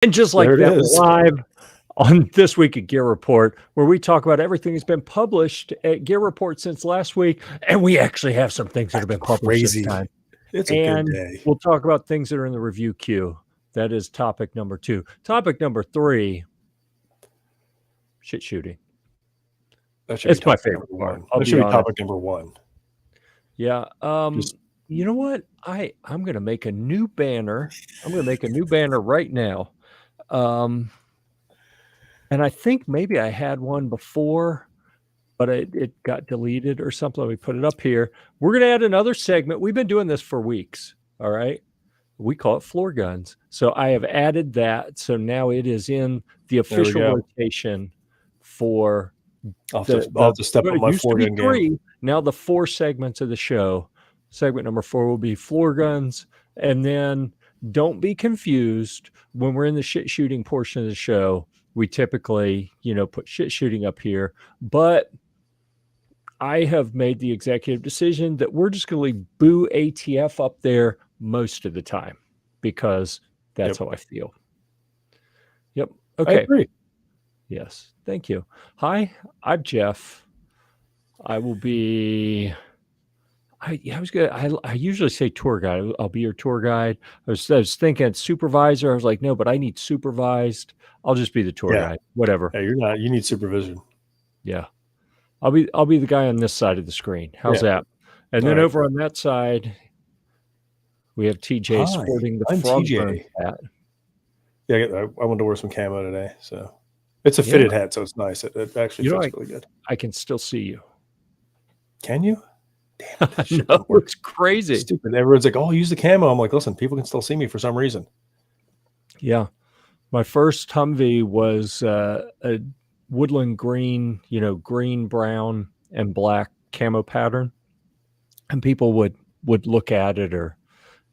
And just like There it that, is. we're live on This Week at Gear Report, where we talk about everything that's been published at Gear Report since last week. And we actually have some things that have been published Crazy. this time. It's a good And day. we'll talk about things that are in the review queue. That is topic number 2. Topic number 3, shit shooting. It's my favorite part. That should be topic number 1. Yeah. You know what? I'm going to make a new banner. I'm going to make a new banner right now. And I think maybe I had one before, but it got deleted or something. Let me put it up here. We're going to add another segment. We've been doing this for weeks. All right. We call it floor guns. So I have added that. So now it is in the official rotation for I'll have to step up my floor gun game. Now the 4 segments of the show. Segment number 4 will be floor guns. And then don't be confused when we're in the shit shooting portion of the show. We typically, put shit shooting up here. But I have made the executive decision that we're just going to leave Boo ATF up there most of the time because that's how I feel. Yep. Okay. I agree. Yes. Thank you. Hi, I'm Jeff. I will be... I usually say tour guide. I'll be your tour guide. I was thinking supervisor. I was like, no, but I need supervised. I'll just be the tour guide. Whatever. Hey, you're not. You need supervision. Yeah. I'll be the guy on this side of the screen. How's that? And then over on that side, we have TJ sporting the frog hat. Yeah, I wanted to wear some camo today, so it's a fitted hat, so it's nice. It actually fits really good. I can still see you. Can you? Damn it, no, it's crazy. Stupid. Everyone's like, "Oh, use the camo." I'm like, "Listen, people can still see me for some reason." Yeah, my first Humvee was a woodland green, green, brown, and black camo pattern, and people would look at it, or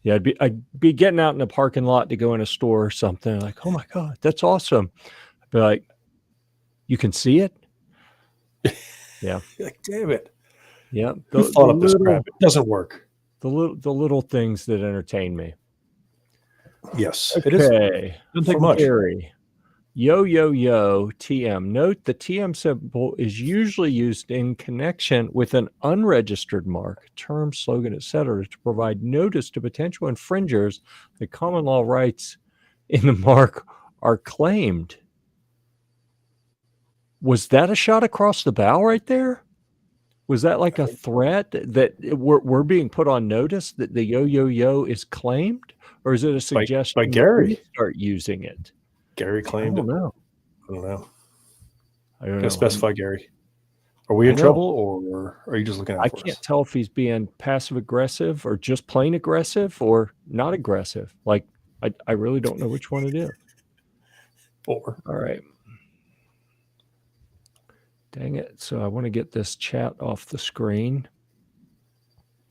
I'd be getting out in the parking lot to go in a store or something, like, "Oh my god, that's awesome!" I'd be like, "You can see it?" Yeah. Like, damn it. Yeah, Who thought up this crap? It doesn't work. The little things that entertain me. Yes, okay. It is. It doesn't take much. Gary, yo TM. Note the TM symbol is usually used in connection with an unregistered mark, term, slogan, etc., to provide notice to potential infringers that common law rights in the mark are claimed. Was that a shot across the bow right there? Was that like a threat that we're being put on notice that the yo is claimed? Or is it a suggestion by Gary that we start using it? Gary claimed it. I don't know. I don't know. Gotta specify Gary. Are we in trouble, or are you just looking out for us? I can't tell if he's being passive aggressive or just plain aggressive or not aggressive. Like, I really don't know which one it is. All right. Dang it. So I want to get this chat off the screen.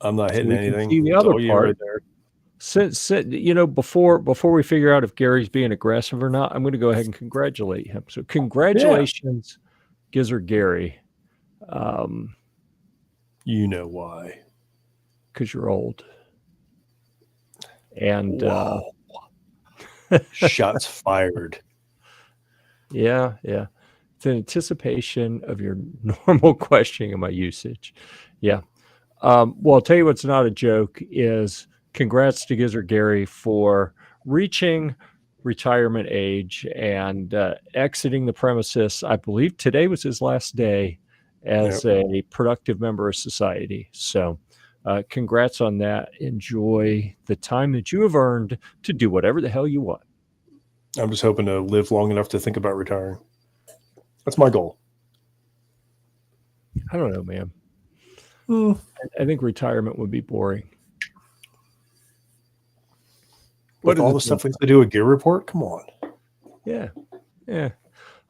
I'm not hitting anything. See the other part. Right there. Since before we figure out if Gary's being aggressive or not, I'm going to go ahead and congratulate him. So congratulations, Gizzard Gary. You know why? Because you're old. And shots fired. Yeah. It's in anticipation of your normal questioning of my usage. Yeah. Well, I'll tell you what's not a joke is congrats to Gizzard Gary for reaching retirement age and exiting the premises. I believe today was his last day as a productive member of society. So congrats on that. Enjoy the time that you have earned to do whatever the hell you want. I'm just hoping to live long enough to think about retiring. That's my goal. I don't know, man. I think retirement would be boring. With all the stuff we have to do a Gear Report? Come on. Yeah.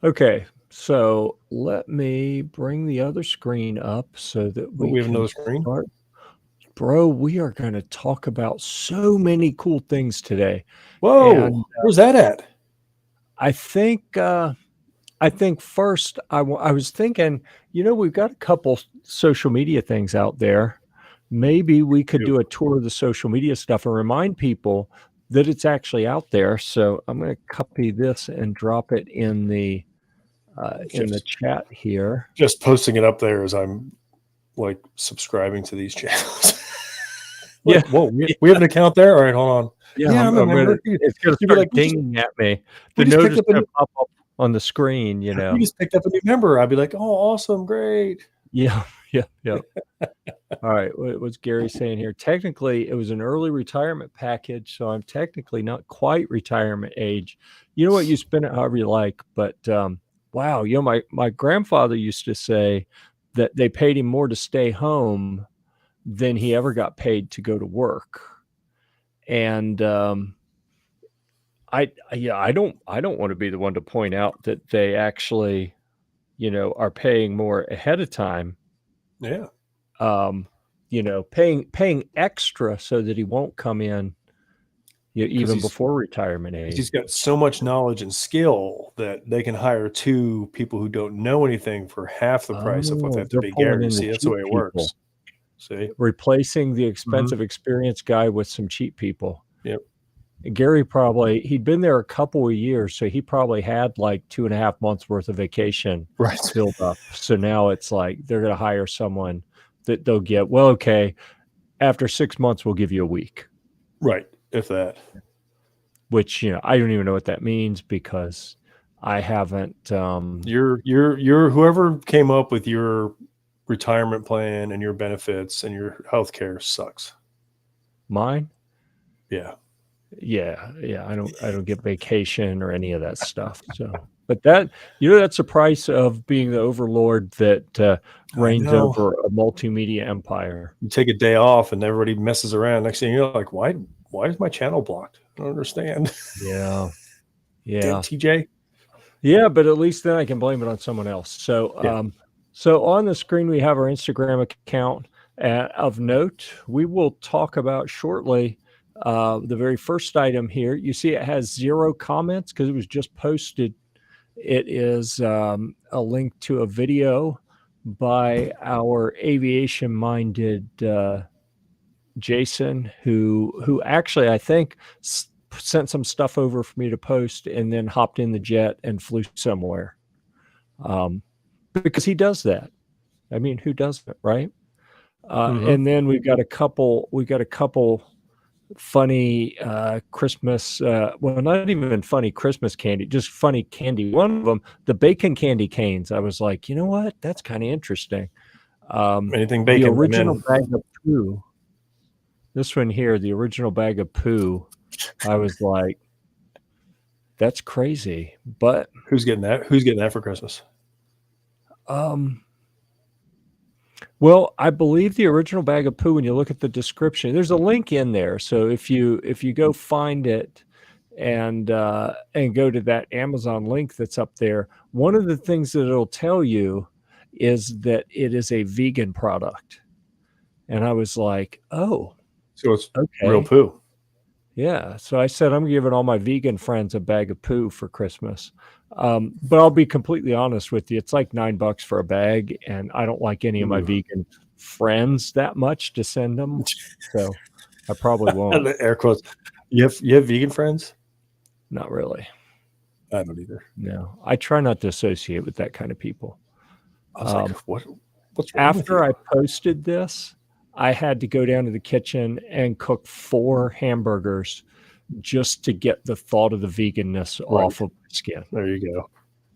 Okay. So let me bring the other screen up so that we have another screen. Bro, we are going to talk about so many cool things today. Whoa. Where's that at? I think first I was thinking, we've got a couple social media things out there. Maybe we could do a tour of the social media stuff and remind people that it's actually out there. So I'm going to copy this and drop it in the chat here. Just posting it up there as I'm like subscribing to these channels. Like, Yeah. whoa, we have an account there. All right, hold on. Yeah, I'm a member. it's going to You'd be start like, dinging at me. The we just picked notice up a going new, to pop up on the screen, you know. we just picked up a new member. I'd be like, oh, awesome, great. Yeah, yeah, yeah. All right, what's Gary saying here? Technically, it was an early retirement package, so I'm technically not quite retirement age. You know what? You spend it however you like, but wow, you know, my grandfather used to say that they paid him more to stay home than he ever got paid to go to work. And I don't want to be the one to point out that they actually, you know, are paying more ahead of time. Yeah. You know, paying extra so that he won't come in, you know, even before retirement age. He's got so much knowledge and skill that they can hire two people who don't know anything for half the price of what they have to pay Gary. See, that's the way it works. See, replacing the expensive experienced guy with some cheap people. Yep. Gary he'd been there a couple of years, so he probably had like 2.5 months worth of vacation built up. So now it's like they're going to hire someone that they'll get, well, okay, after 6 months, we'll give you a week. Right. If that. Which, you know, I don't even know what that means because I haven't. You're whoever came up with your retirement plan and your benefits and your health care sucks. Mine? Yeah. Yeah. I don't get vacation or any of that stuff. So, but that, you know, that's the price of being the overlord that reigns over a multimedia empire. You take a day off and everybody messes around. Next thing you're like, why is my channel blocked? I don't understand. Yeah. Dead TJ. Yeah, but at least then I can blame it on someone else. So, so on the screen we have our Instagram account. Of note, we will talk about shortly the very first item here. You see it has 0 comments because it was just posted. It is a link to a video by our aviation-minded Jason, who actually, I think, sent some stuff over for me to post and then hopped in the jet and flew somewhere. Because he does that. I mean, who doesn't, right? And then we've got a couple funny Christmas, well, not even funny Christmas candy, just funny candy. One of them, the bacon candy canes. I was like, you know what? That's kind of interesting. Anything bacon. The original bag of poo. This one here, the original bag of poo. I was like, that's crazy. But who's getting that? Who's getting that for Christmas? Well, I believe the original bag of poo, when you look at the description, there's a link in there. So if you go find it and go to that Amazon link that's up there, one of the things that it'll tell you is that it is a vegan product. And I was like, oh. So it's real poo. Yeah. So I said, I'm giving all my vegan friends a bag of poo for Christmas. But I'll be completely honest with you. It's like $9 for a bag. And I don't like any of my vegan friends that much to send them. So I probably won't. Air quotes. You have vegan friends? Not really. I don't either. No, I try not to associate with that kind of people. I was like, what's wrong after I posted this, I had to go down to the kitchen and cook 4 hamburgers just to get the thought of the veganness off of my skin. There you go.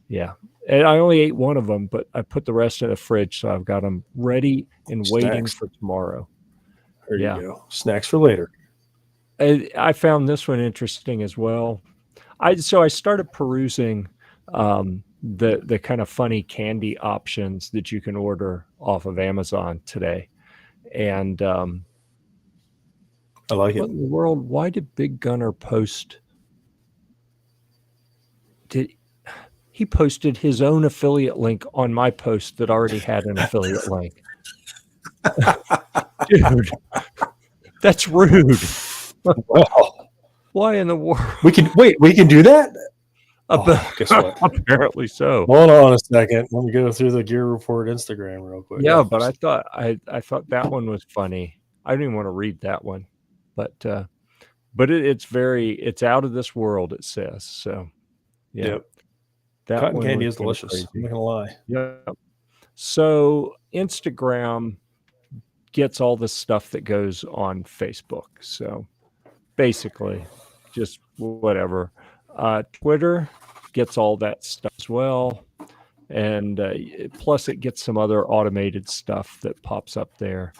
Yeah. And I only ate one of them, but I put the rest in the fridge. So I've got them ready and waiting for tomorrow. There you go. Snacks for later. I found this one interesting as well. So I started perusing the kind of funny candy options that you can order off of Amazon today. And I like it. What in the world? Why did Big Gunner post? He posted his own affiliate link on my post that already had an affiliate link? Dude, that's rude. Wow. Why in the world? We can do that? Guess what? Apparently so. Hold on a second. Let me go through the Gear Report Instagram real quick. Yeah, but I thought that one was funny. I didn't even want to read that one, but but it's out of this world, it says. So yeah, Yep. that Cotton one candy was is kind of delicious. I'm crazy. not gonna lie. Yeah. So Instagram gets all the stuff that goes on Facebook. So basically, just whatever. Twitter gets all that stuff as well. And plus, it gets some other automated stuff that pops up there.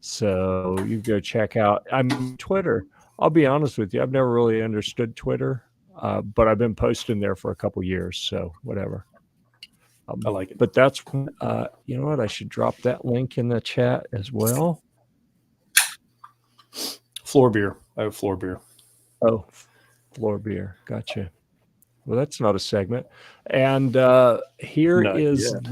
So you go check out. I'm Twitter. I'll be honest with you. I've never really understood Twitter, but I've been posting there for a couple years. So whatever. I like it. But that's you know what? I should drop that link in the chat as well. Floor beer. I have floor beer. Oh, floor beer. Gotcha. Well, that's not a segment. And here Not is yet.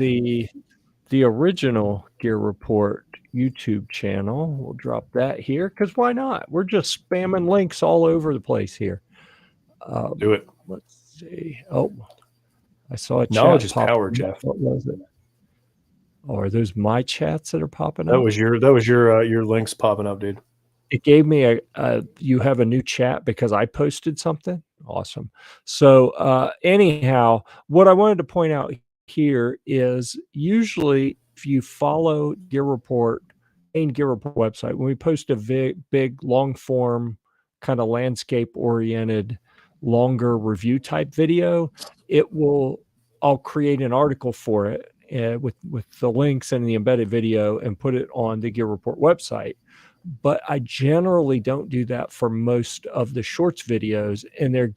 the original Gear Report YouTube channel. We'll drop that here because why not? We're just spamming links all over the place here. Do it. Let's see. Oh, I saw a Knowledge chat is pop. power, Jeff. What was it? Oh, are those my chats that are popping That up? was your links popping up, dude. It gave me a you have a new chat because I posted something. Awesome. So anyhow, what I wanted to point out here is usually if you follow Gear Report, main Gear Report website, when we post a big long form kind of landscape oriented longer review type video, I'll create an article for it with the links and the embedded video and put it on the Gear Report website. But I generally don't do that for most of the shorts videos, and there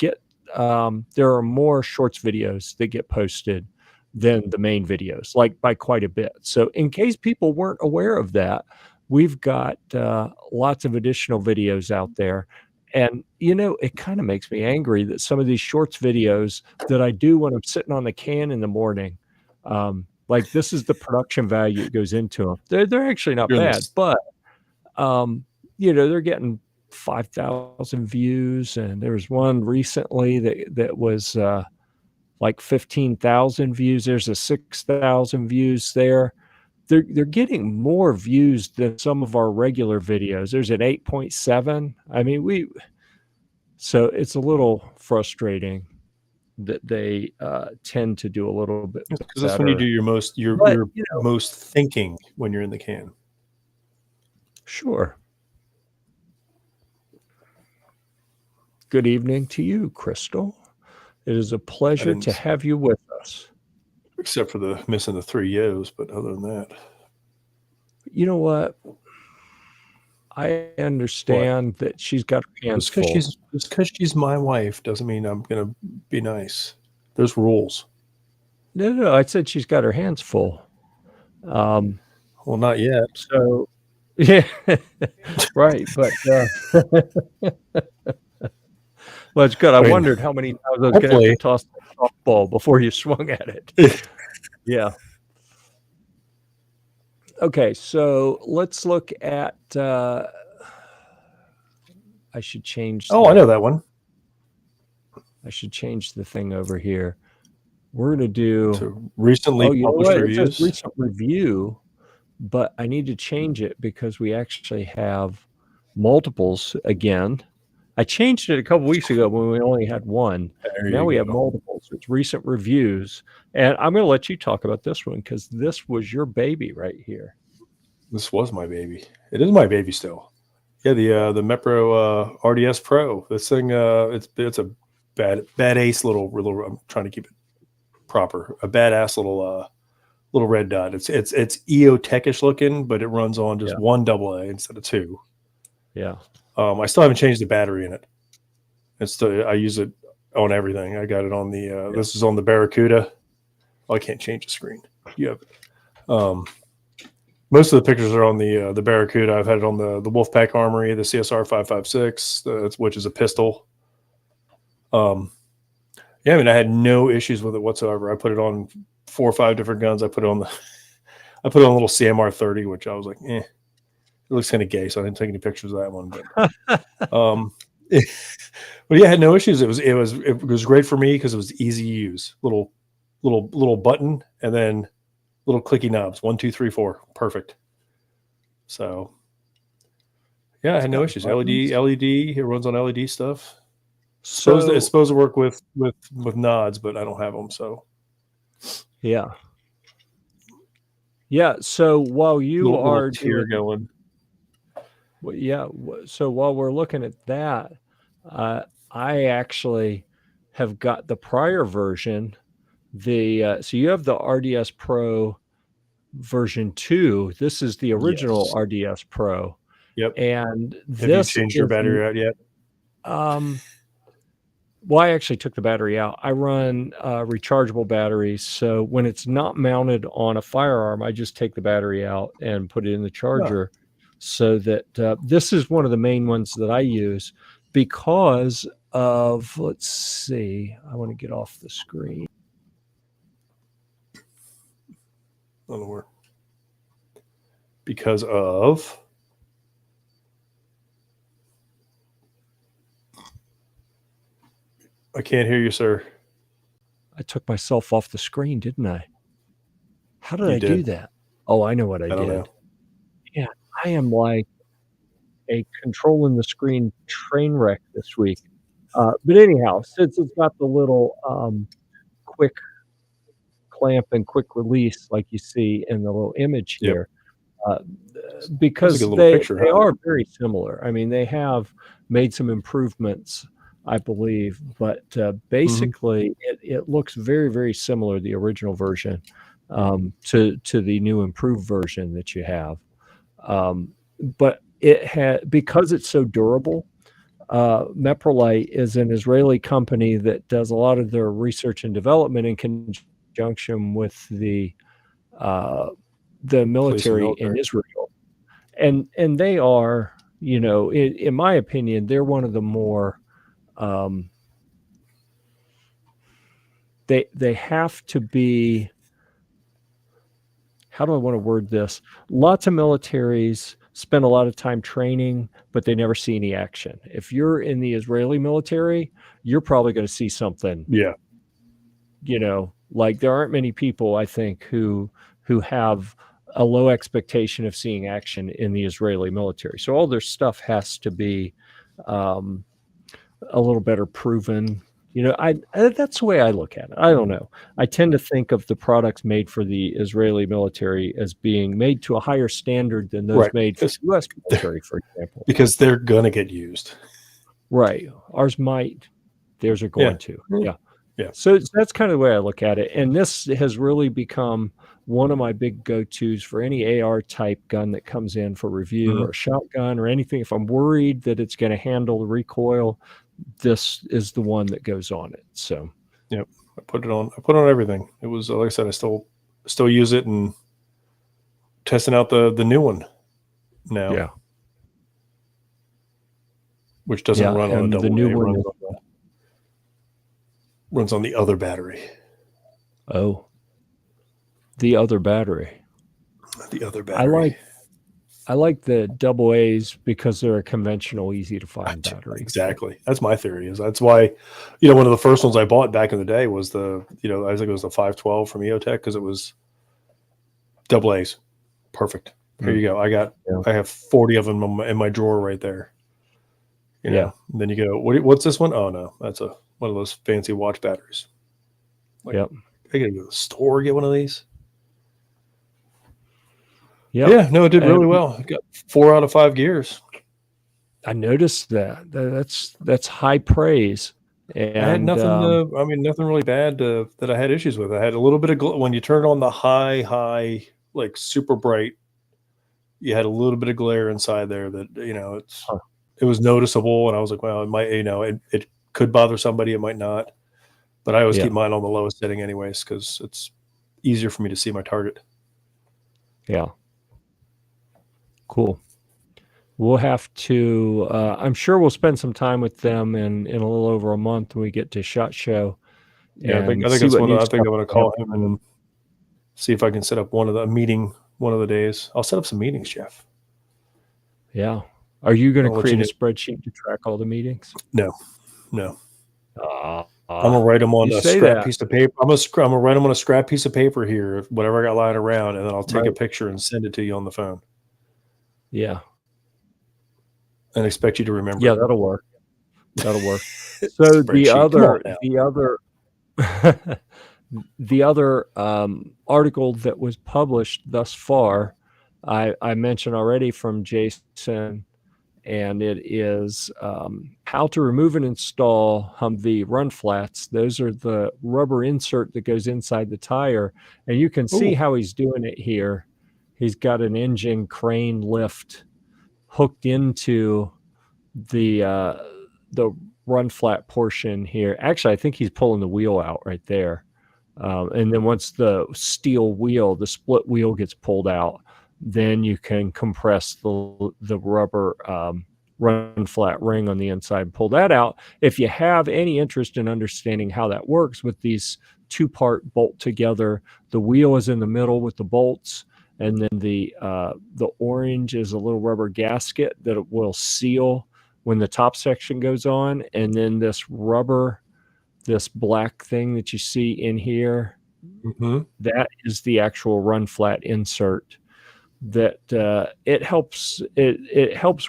are more shorts videos that get posted than the main videos, like by quite a bit. So in case people weren't aware of that, we've got lots of additional videos out there. And it kind of makes me angry that some of these shorts videos that I do when I'm sitting on the can in the morning, like this is the production value that goes into them. They're actually not You're in bad, this. but they're getting 5,000 views, and there was one recently that was like 15,000 views. There's a 6,000 views there. They're getting more views than some of our regular videos. There's an 8.7. I mean, so it's a little frustrating that they tend to do a little bit Because that's when you do better. your But most thinking when you're in the can. Sure. Good evening to you, Crystal. It is a pleasure to have you with us. Except for the missing the 3 yos, but other than that. You know what? I understand that she's got her hands full. Just because she's my wife doesn't mean I'm going to be nice. There's rules. No, I said she's got her hands full. Well, not yet. So, yeah, right. But well, it's good. I wondered how many times I was going to have to toss the softball before you swung at it. Yeah. Okay, so let's look at. I should change. I know that one. I should change the thing over here. We're going to do recently published reviews. It says recent review, but I need to change it because we actually have multiples again. I changed it a couple weeks ago when we only had one. Now we have multiples. It's recent reviews. And I'm going to let you talk about this one because this was your baby right here. This was my baby. It is my baby still. Yeah, the Mepro RDS Pro. This thing, it's a badass little. I'm trying to keep it proper. A badass little red dot. It's EOTech-ish looking, but it runs on just one AA instead of 2. Yeah. I still haven't changed the battery in it. I use it on everything. I got it on the. This is on the Barracuda. Oh, I can't change the screen. You have it. Most of the pictures are on the Barracuda. I've had it on the Wolfpack Armory, the CSR 556, which is a pistol. Yeah, I mean, I had no issues with it whatsoever. I put it on 4 or 5 different guns. I put it on a little CMR 30, which I was like, it looks kind of gay, so I didn't take any pictures of that one. But but yeah, I had no issues. It was great for me because it was easy to use. Little button and then little clicky knobs. 1, 2, 3, 4. Perfect. So Yeah, I It's had no got issues. buttons. LED. It runs on LED stuff. It's So supposed to work with nods, but I don't have them. So yeah, yeah. So while you little are tear doing, going. yeah, so while we're looking at that, I actually have got the prior version. So you have the RDS Pro version 2. This is the original Yes. RDS Pro, Yep. and Have you this changed your is battery out yet? um well, I actually took the battery out. I run rechargeable batteries, so when it's not mounted on a firearm, I just take the battery out and put it in the No. charger. So that this is one of the main ones that I use because of, let's see, I want to get off the screen. I don't know where. Because of. I can't hear you, sir. I took myself off the screen, didn't I? How did You I do did. that? Oh, I know what I I don't know. did. Yeah, I am like a controlling the screen train wreck this week. But anyhow, since it's got the little quick clamp and quick release like you see in the little image Yep. here, uh, That's a good because little picture, they huh? are very similar. I mean, they have made some improvements, I believe, but basically it looks very, very similar, the original version, to the new improved version that you have. But it had, because it's so durable. Meprolite is an Israeli company that does a lot of their research and development in conjunction with uh, the Police and military in military. Israel, and they are, in my opinion, they're one of the more they have to be. How do I want to word this? Lots of militaries spend a lot of time training, but they never see any action. If you're in the Israeli military, you're probably going to see something. Yeah. Like there aren't many people, I think, who have a low expectation of seeing action in the Israeli military. So all their stuff has to be um, a little better proven. That's the way I look at it. I don't know. I tend to think of the products made for the Israeli military as being made to a higher standard than those Right. made for the U.S. military, for example. Because they're going to get used. Right. Ours might. Theirs are going to. Yeah. Yeah. So that's kind of the way I look at it. And this has really become one of my big go-tos for any AR type gun that comes in for review, or shotgun or anything. If I'm worried that it's going to handle the recoil, this is the one that goes on it. So, yep. I put it on everything. It was, like I said, I still use it, and testing out the new one now. yeah. Which doesn't run on a And double the new A. It one. runs on the other battery. Oh, the other battery. The other battery. I like the double A's because they're a conventional, easy to find battery. Exactly. That's my theory. That's why, one of the first ones I bought back in the day was I think it was the 512 from EOTech, because it was double A's. Perfect. Here you go. I have 40 of them in my drawer right there. And then you go, what's this one? Oh no, that's one of those fancy watch batteries. I gotta go to the store, get one of these. Yep. Yeah, no, it did really well. It got 4 out of 5 gears. I noticed that. That's high praise. And I had nothing. Nothing really bad that I had issues with. I had a little bit of when you turn on the high, like super bright. You had a little bit of glare inside there that it was noticeable, and I was like, well, it might, it could bother somebody, it might not. But I always keep mine on the lowest setting, anyways, because it's easier for me to see my target. Yeah. Cool. We'll have to. I'm sure we'll spend some time with them in a little over a month when we get to SHOT Show. Yeah, I think that's one. I think I'm going to call him and see if I can set up a meeting one of the days. I'll set up some meetings, Jeff. Yeah. Are you going to create a spreadsheet to track all the meetings? No. I'm gonna write them on a scrap piece of paper. I'm gonna write them on a scrap piece of paper here, whatever I got lying around, and then I'll take a picture and send it to you on the phone. Yeah. and expect you to remember. Yeah, that'll work. That'll work. So Spreadsheet. Come on now. the other article that was published thus far, I mentioned already from Jason, and it is how to remove and install Humvee run flats. Those are the rubber insert that goes inside the tire, and you can see how he's doing it here. He's got an engine crane lift hooked into the run flat portion here. Actually, I think he's pulling the wheel out right there. And then once the steel wheel, the split wheel gets pulled out, then you can compress the rubber run flat ring on the inside and pull that out. If you have any interest in understanding how that works with these two-part bolt together, the wheel is in the middle with the bolts, and then the orange is a little rubber gasket that it will seal when the top section goes on, and then this black thing that you see in here, that is the actual run flat insert. That it helps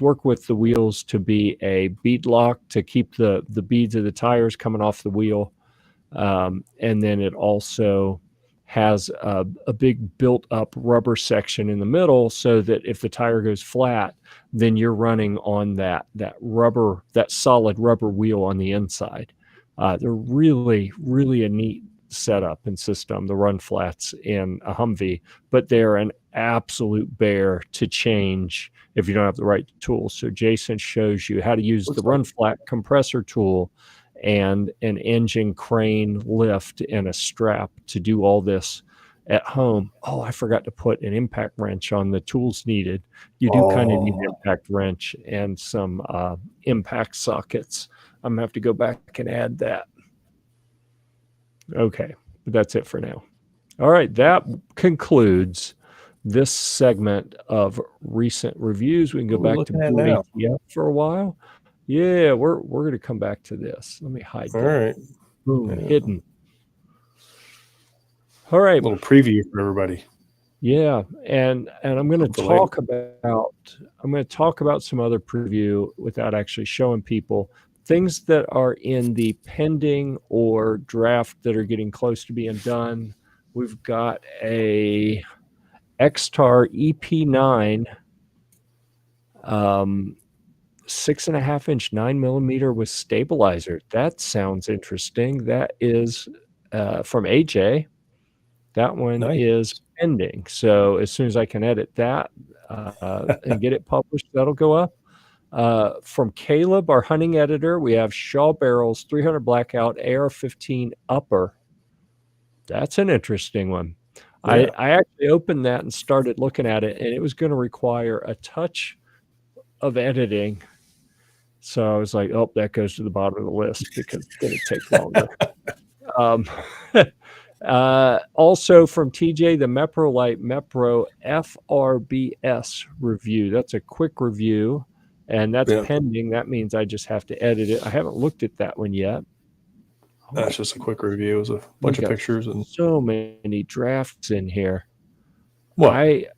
work with the wheels to be a bead lock to keep the beads of the tires coming off the wheel, and then it also has a big built up rubber section in the middle, so that if the tire goes flat, then you're running on that solid rubber wheel on the inside. They're really, really a neat setup and system, the run flats in a Humvee, but they're an absolute bear to change if you don't have the right tools. So Jason shows you how to use the run flat compressor tool and an engine crane lift and a strap to do all this at home. Oh, I forgot to put an impact wrench on the tools needed. You do kind of need an impact wrench and some impact sockets. I'm gonna have to go back and add that. Okay, but that's it for now. All right, that concludes this segment of recent reviews. We can go back to Boom ATF for a while. Yeah, we're going to come back to this. Let me hide that. All right. Boom, hidden. All right. A little preview for everybody. Yeah, and I'm going to talk about some other preview without actually showing people things that are in the pending or draft that are getting close to being done. We've got a XTAR EP9 6.5 inch 9mm with stabilizer. That sounds interesting. That is from AJ. That one is pending. So as soon as I can edit that and get it published, that'll go up. From Caleb, our hunting editor, we have Shaw Barrels 300 Blackout AR-15 upper. That's an interesting one. Yeah. I actually opened that and started looking at it, and it was going to require a touch of editing. So I was like, oh, that goes to the bottom of the list because it's going to take longer. Also from TJ, the Meprolite Mepro FRBS review. That's a quick review, and that's pending. That means I just have to edit it. I haven't looked at that one yet. That's just a quick review. It was a bunch of pictures and so many drafts in here. What?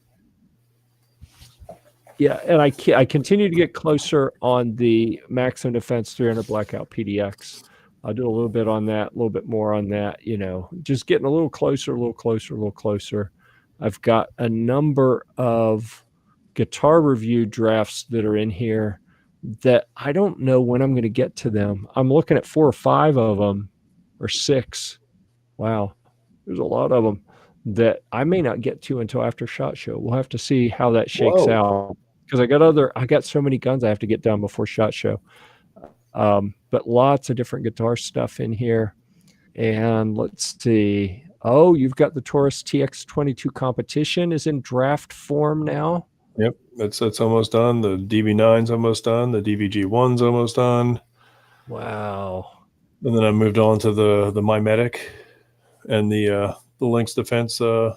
And I continue to get closer on the Maximum Defense 300 Blackout PDX. I'll do a little bit on that, a little bit more on that, just getting a little closer. I've got a number of guitar review drafts that are in here that I don't know when I'm going to get to them. I'm looking at 4 or 5 of them, or 6. Wow, there's a lot of them that I may not get to until after SHOT Show. We'll have to see how that shakes out, because I got so many guns I have to get done before SHOT Show. But lots of different guitar stuff in here. And let's see. Oh, you've got the Taurus TX22 competition is in draft form now. Yep, that's almost done. The DB9's almost done. The DVG1's almost done. Wow. And then I moved on to the MyMedic and the Lynx Defense gun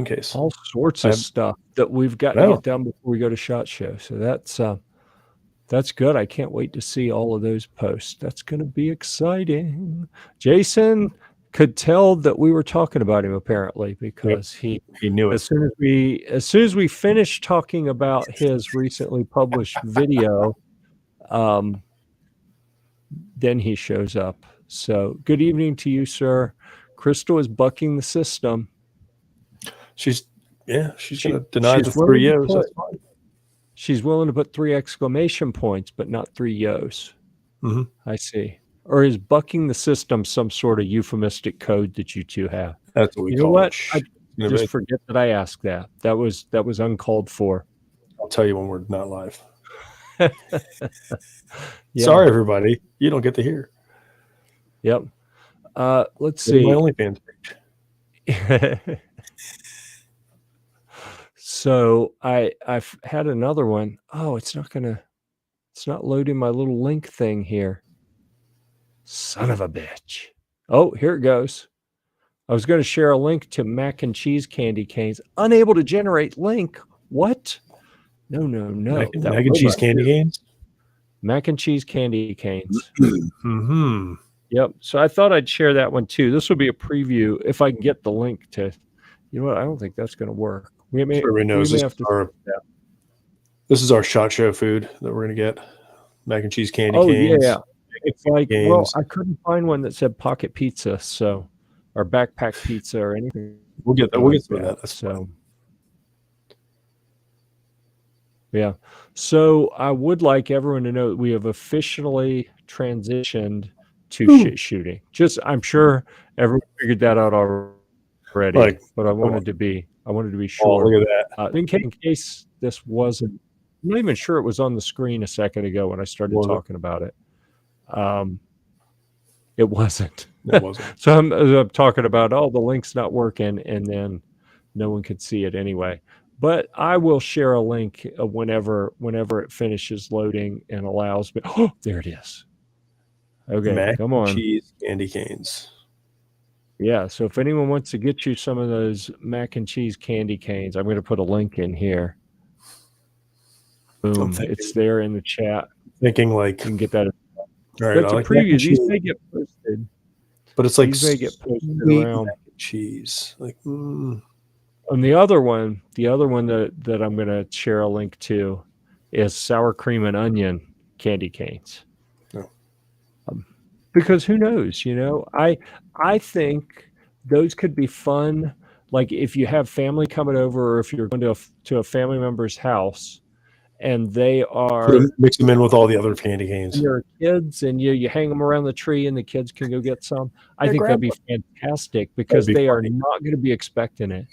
case. All sorts of stuff that we've got to get done before we go to SHOT Show. So that's good. I can't wait to see all of those posts. That's going to be exciting. Jason, could tell that we were talking about him apparently because he knew as it. soon as we finished talking about his recently published video, then he shows up. So good evening to you, sir. Crystal is bucking the system. She's going to deny the willing 3 to O's. put- That's fine. She's willing to put 3 exclamation points, but not 3 yos. Mm-hmm. I see. Or is bucking the system some sort of euphemistic code that you two have? That's what we You know call what? it. I just forget that I asked that. That was uncalled for. I'll tell you when we're not live. Yeah. Sorry, everybody. You don't get to hear. Yep. Let's Go to see. my OnlyFans page. So I've had another one. Oh, it's not loading my little link thing here. Son of a bitch. Oh, here it goes. I was going to share a link to mac and cheese candy canes. Unable to generate link. What? No. Mac and cheese candy canes? Mac and cheese candy canes. Mm-hmm. Yep. So I thought I'd share that one too. This will be a preview if I can get the link to. You know what? I don't think that's going to work. Everybody knows this is our SHOT Show food that we're going to get. Mac and cheese candy canes. Yeah. It's like, well, I couldn't find one that said pocket pizza, so or backpack pizza or anything. We'll get that. We'll get to that. So, yeah. So I would like everyone to know that we have officially transitioned to shit shooting. I'm sure everyone figured that out already, but I wanted to be sure. Oh, look at that. In case this wasn't, I'm not even sure it was on the screen a second ago when I started talking about it. It wasn't. It wasn't. So I'm talking about, the link's not working, and then no one could see it anyway. But I will share a link whenever it finishes loading and allows me. Oh, there it is. Okay, come on. Cheese candy canes. Yeah, so if anyone wants to get you some of those mac and cheese candy canes, I'm going to put a link in here. Boom, it's there in the chat. Thinking like you can get that. All right, that's a preview. These may get posted, but it's like these may get posted around. Mac and cheese, like. And the other one that I'm going to share a link to is sour cream and onion candy canes. Oh. Because who knows? I think those could be fun. Like if you have family coming over, or if you're going to a family member's house, and they are mix them in with all the other candy canes. Your kids, and you hang them around the tree, and the kids can go get some. I think that'd be fantastic because they are not going to be expecting it.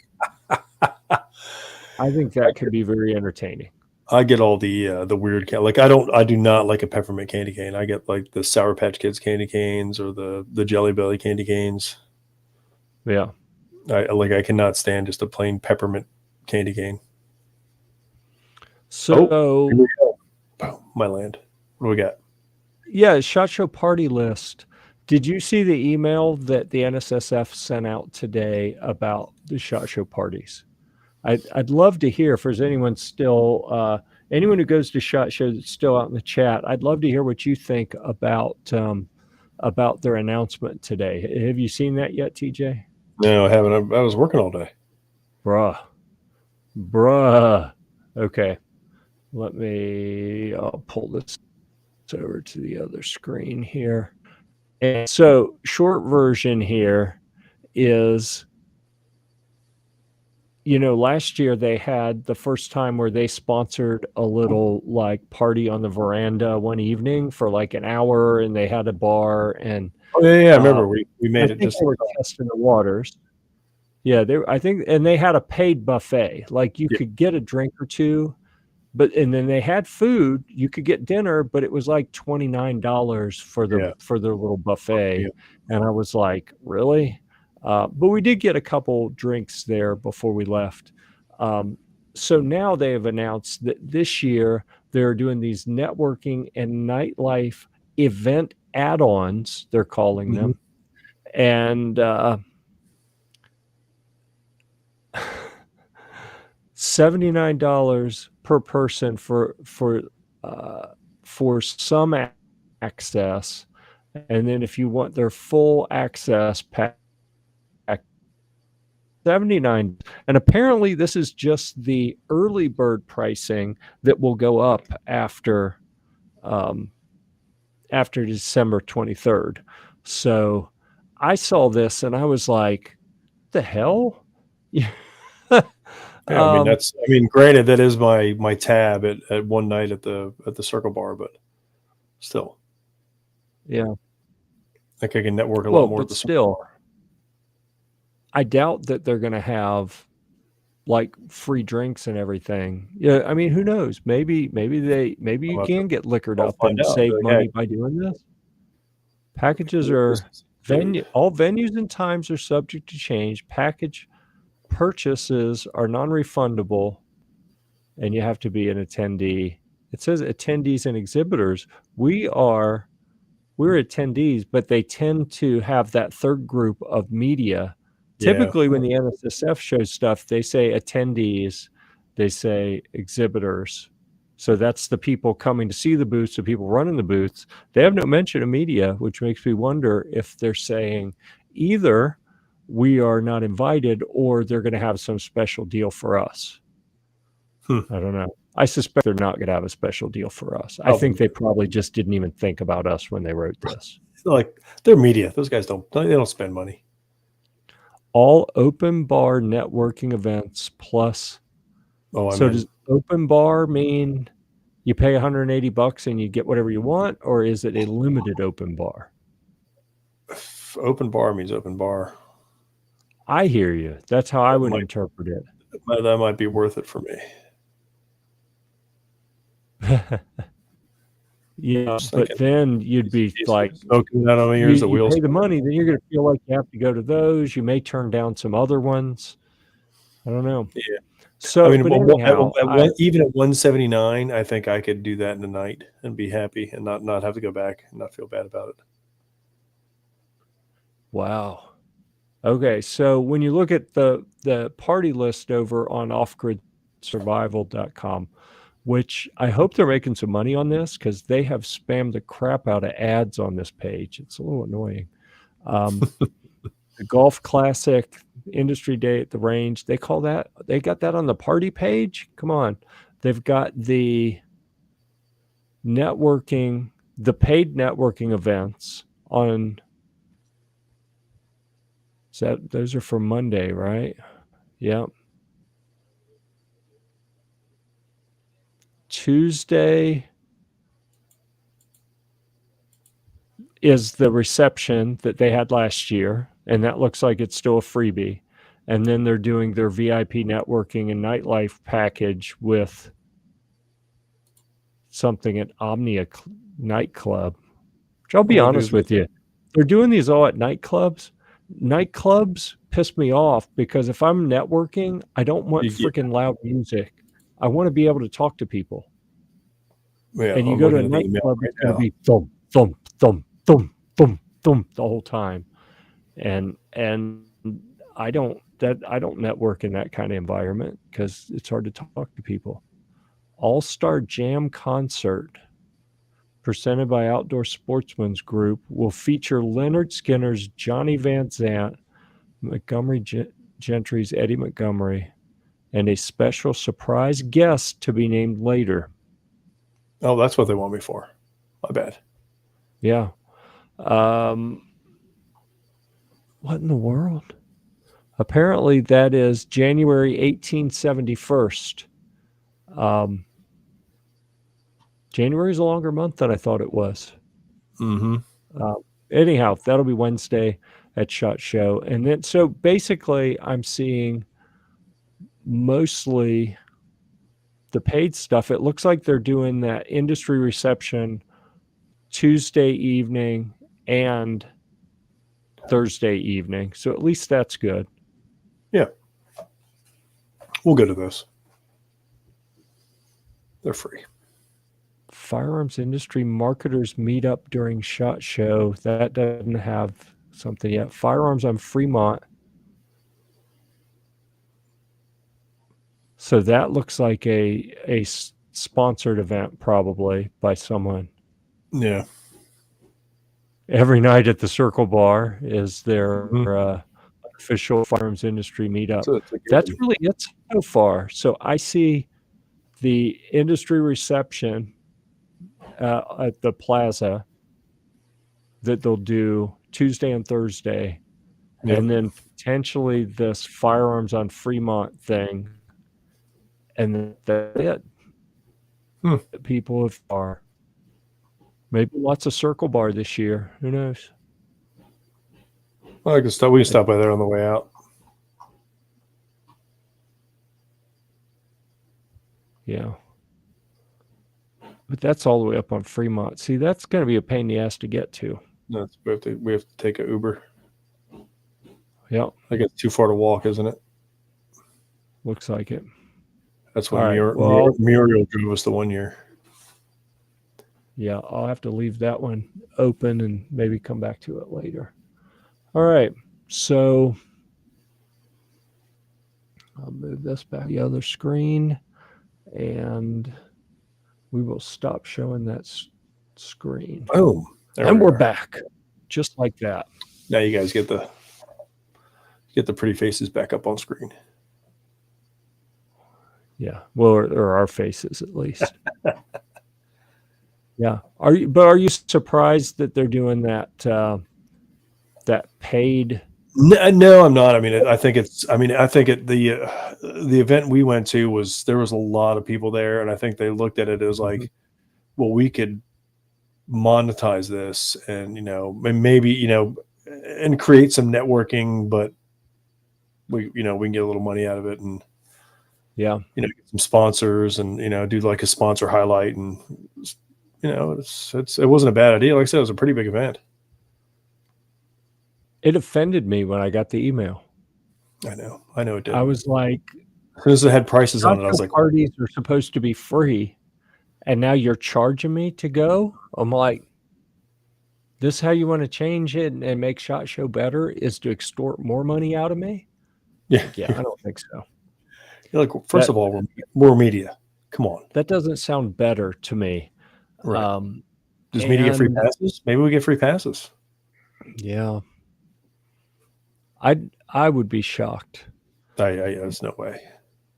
I think that could be very entertaining. I get all the weird like I do not like a peppermint candy cane. I get like the Sour Patch Kids candy canes or the Jelly Belly candy canes. Yeah, I cannot stand just a plain peppermint candy cane. So, my land. What do we got? Yeah, SHOT Show party list. Did you see the email that the NSSF sent out today about the SHOT Show parties? I'd love to hear if there's anyone still, anyone who goes to SHOT Show that's still out in the chat. I'd love to hear what you think about their announcement today. Have you seen that yet, TJ? No, I haven't. I was working all day. Bruh. Okay. I'll pull this over to the other screen here. And so short version here is, last year they had the first time where they sponsored a little like party on the veranda one evening for like an hour, and they had a bar and I remember we made it just they were testing the waters. Yeah, and they had a paid buffet. Like you could get a drink or two, and then they had food. You could get dinner, but it was like $29 for their little buffet. Yeah. And I was like, really? But we did get a couple drinks there before we left. So now they have announced that this year they're doing these networking and nightlife event add-ons, they're calling them. And $79 per person for some access, and then if you want their full access $79. And apparently this is just the early bird pricing that will go up after December 23rd. So I saw this and I was like, the hell? Yeah, I mean, granted, that is my tab at one night at the Circle Bar, but still, yeah. I think I can network a lot more. But still, I doubt that they're going to have like free drinks and everything. Yeah, I mean, who knows? Maybe you can get liquored up and save money by doing this. Packages are all venues and times are subject to change. Package purchases are non-refundable, and you have to be an attendee. It says attendees and exhibitors. We're attendees, but they tend to have that third group of media. Yeah. Typically, when the NSSF shows stuff, they say attendees, they say exhibitors. So that's the people coming to see the booths, the people running the booths. They have no mention of media, which makes me wonder if they're saying either we are not invited or they're going to have some special deal for us. I don't know. I suspect they're not going to have a special deal for us. I think they probably just didn't even think about us when they wrote this. Like, they're media. Those guys don't spend money. All open bar networking events plus. Does open bar mean you pay $180 and you get whatever you want, or is it a limited open bar? Open bar means open bar. I hear you. That's how I would interpret it. That might be worth it for me. Yeah, but then you'd be like, smoking out on my ears. You pay the money, then you're going to feel like you have to go to those. You may turn down some other ones. I don't know. Yeah. So, I mean, anyhow, even at $179, I think I could do that in a night and be happy and not have to go back and not feel bad about it. Wow. Okay, so when you look at the party list over on offgridsurvival.com, which I hope they're making some money on this because they have spammed the crap out of ads on this page. It's a little annoying. The Golf Classic Industry Day at the Range, they got that on the party page. Come on. They've got the networking, the paid networking events on. Those are for Monday, right? Yep. Tuesday is the reception that they had last year, and that looks like it's still a freebie. And then they're doing their VIP networking and nightlife package with something at Omnia Nightclub, which I'll be honest with you. They're doing these all at nightclubs. Nightclubs piss me off because if I'm networking, I don't want freaking loud music. I want to be able to talk to people. Yeah, and you go to a nightclub, it's going to be thump, thump, thump, thump, thump, thump the whole time. And I don't network in that kind of environment because it's hard to talk to people. All-Star Jam Concert, presented by Outdoor Sportsman's Group, will feature Leonard Skinner's Johnny Van Zant, Montgomery Gentry's Eddie Montgomery, and a special surprise guest to be named later. Oh, that's what they want me for. My bad. Yeah. What in the world? Apparently that is January 1871. January is a longer month than I thought it was. Mm-hmm. Anyhow, that'll be Wednesday at SHOT Show. And then, so basically I'm seeing mostly the paid stuff. It looks like they're doing that industry reception Tuesday evening and Thursday evening. So at least that's good. Yeah. We'll go to this. They're free. Firearms Industry Marketers Meetup during SHOT Show. That doesn't have something yet. Firearms on Fremont. So that looks like a sponsored event probably by someone. Yeah. Every night at the Circle Bar is their official firearms industry meetup. So it's a good That's one. really it so far. So I see the industry reception at the plaza that they'll do Tuesday and Thursday, Yep. and then potentially this firearms on Fremont thing, and that's it. People are maybe lots of Circle Bar this year. Who knows? Well, we can stop by there on the way out. Yeah. But that's all the way up on Fremont. See, that's going to be a pain in the ass to get to. No, we have to take an Uber. Yeah. I guess it's too far to walk, isn't it? Looks like it. That's what All right, Muriel drove us the one year. Yeah, I'll have to leave that one open and maybe come back to it later. All right, so I'll move this back to the other screen, and we will stop showing that screen. Boom. And we're back, just like that. Now you guys get the pretty faces back up on screen. Yeah, well, or our faces at least. Yeah. Are you surprised that they're doing that that paid? No, I'm not. I mean, I think the event we went to there was a lot of people there, and I think they looked at it as like, well, we could monetize this, and maybe and create some networking, but we can get a little money out of it, and get some sponsors, and do like a sponsor highlight, and it wasn't a bad idea. Like I said, it was a pretty big event. It offended me when I got the email. I know it did. I was like, as soon as it had prices on it, I was like, parties are supposed to be free, and now you're charging me to go? I'm like, this is how you want to change it and make SHOT Show better, is to extort more money out of me? Yeah. Yeah, I don't think so. You're like, first of all, we're media. Come on. That doesn't sound better to me. Right. Does media get free passes? Maybe we get free passes. Yeah. I would be shocked. There's no way.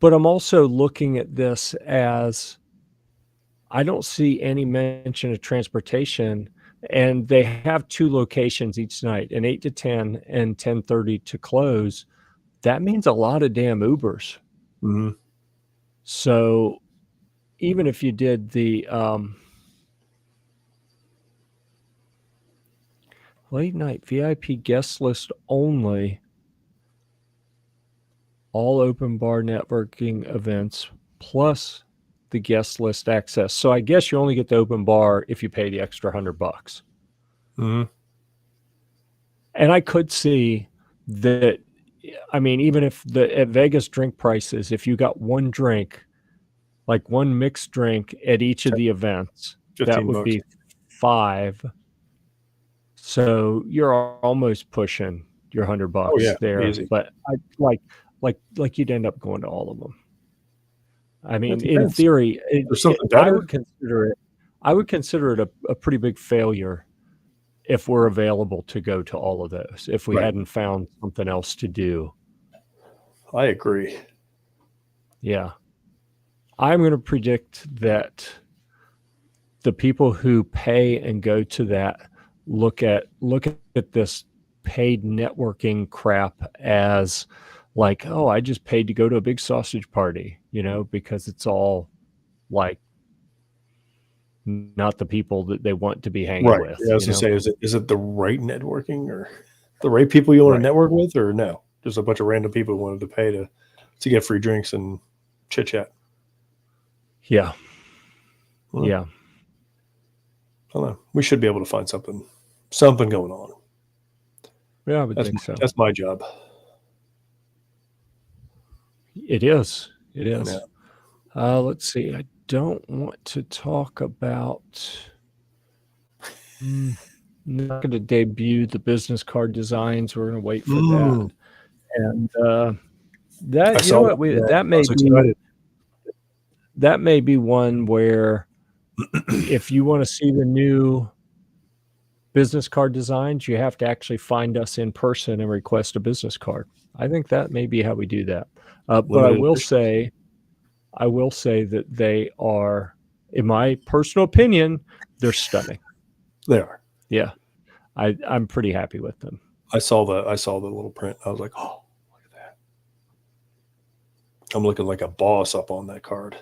But I'm also looking at this as I don't see any mention of transportation, and they have 2 locations each night, an 8 to 10 and 10:30 to close. That means a lot of damn Ubers. Mm-hmm. So even if you did the late night VIP guest list only, all open bar networking events plus the guest list access. So I guess you only get the open bar if you pay the extra $100. Mm-hmm. And I could see that. I mean, even if at Vegas drink prices, if you got one drink, like one mixed drink at each of the events, that would be $5. So you're almost pushing your $100 there. Easy. But I like you'd end up going to all of them. I mean, in theory, I would consider it a pretty big failure if we're available to go to all of those, if we hadn't found something else to do. I agree. Yeah. I'm going to predict that the people who pay and go to that look at this paid networking crap as like, oh, I just paid to go to a big sausage party, because it's all like not the people that they want to be hanging with. Yeah, I was going to say, is it the right networking or the right people you want to network with, or no? Just a bunch of random people who wanted to pay to get free drinks and chit chat. Yeah. Well, yeah. I don't know. We should be able to find something going on. Yeah, I would think so. That's my job. It is. It is. Yeah. Let's see. I don't want to talk about. Not going to debut the business card designs. We're going to wait for that. And that may be one where if you want to see the new business card designs, you have to actually find us in person and request a business card. I think that may be how we do that. But I will say that they are, in my personal opinion, they're stunning. They are. Yeah. I'm pretty happy with them. I saw the little print. I was like, oh, look at that. I'm looking like a boss up on that card.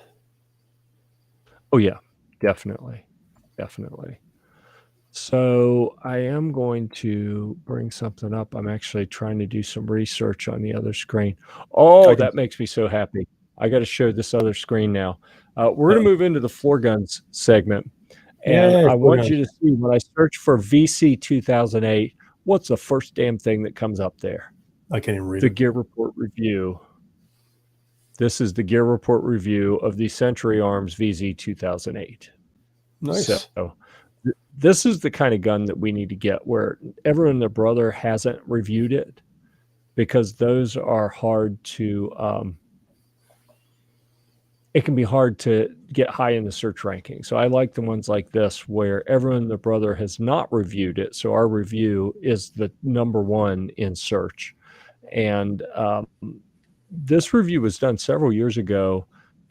Oh yeah, definitely. Definitely. So I am going to bring something up. I'm actually trying to do some research on the other screen. Oh, that makes me so happy. I got to show this other screen now. We're going to move into the floor guns segment. And I want you to see, when I search for VC 2008, what's the first damn thing that comes up there? I can't even read the it. Gear Report review. This is the Gear Report review of the Century Arms VZ 2008. Nice. So this is the kind of gun that we need to get, where everyone and their brother hasn't reviewed it, because those are hard to it can be hard to get high in the search ranking. So I like the ones like this, where everyone and their brother has not reviewed it, so our review is the number one in search. And this review was done several years ago,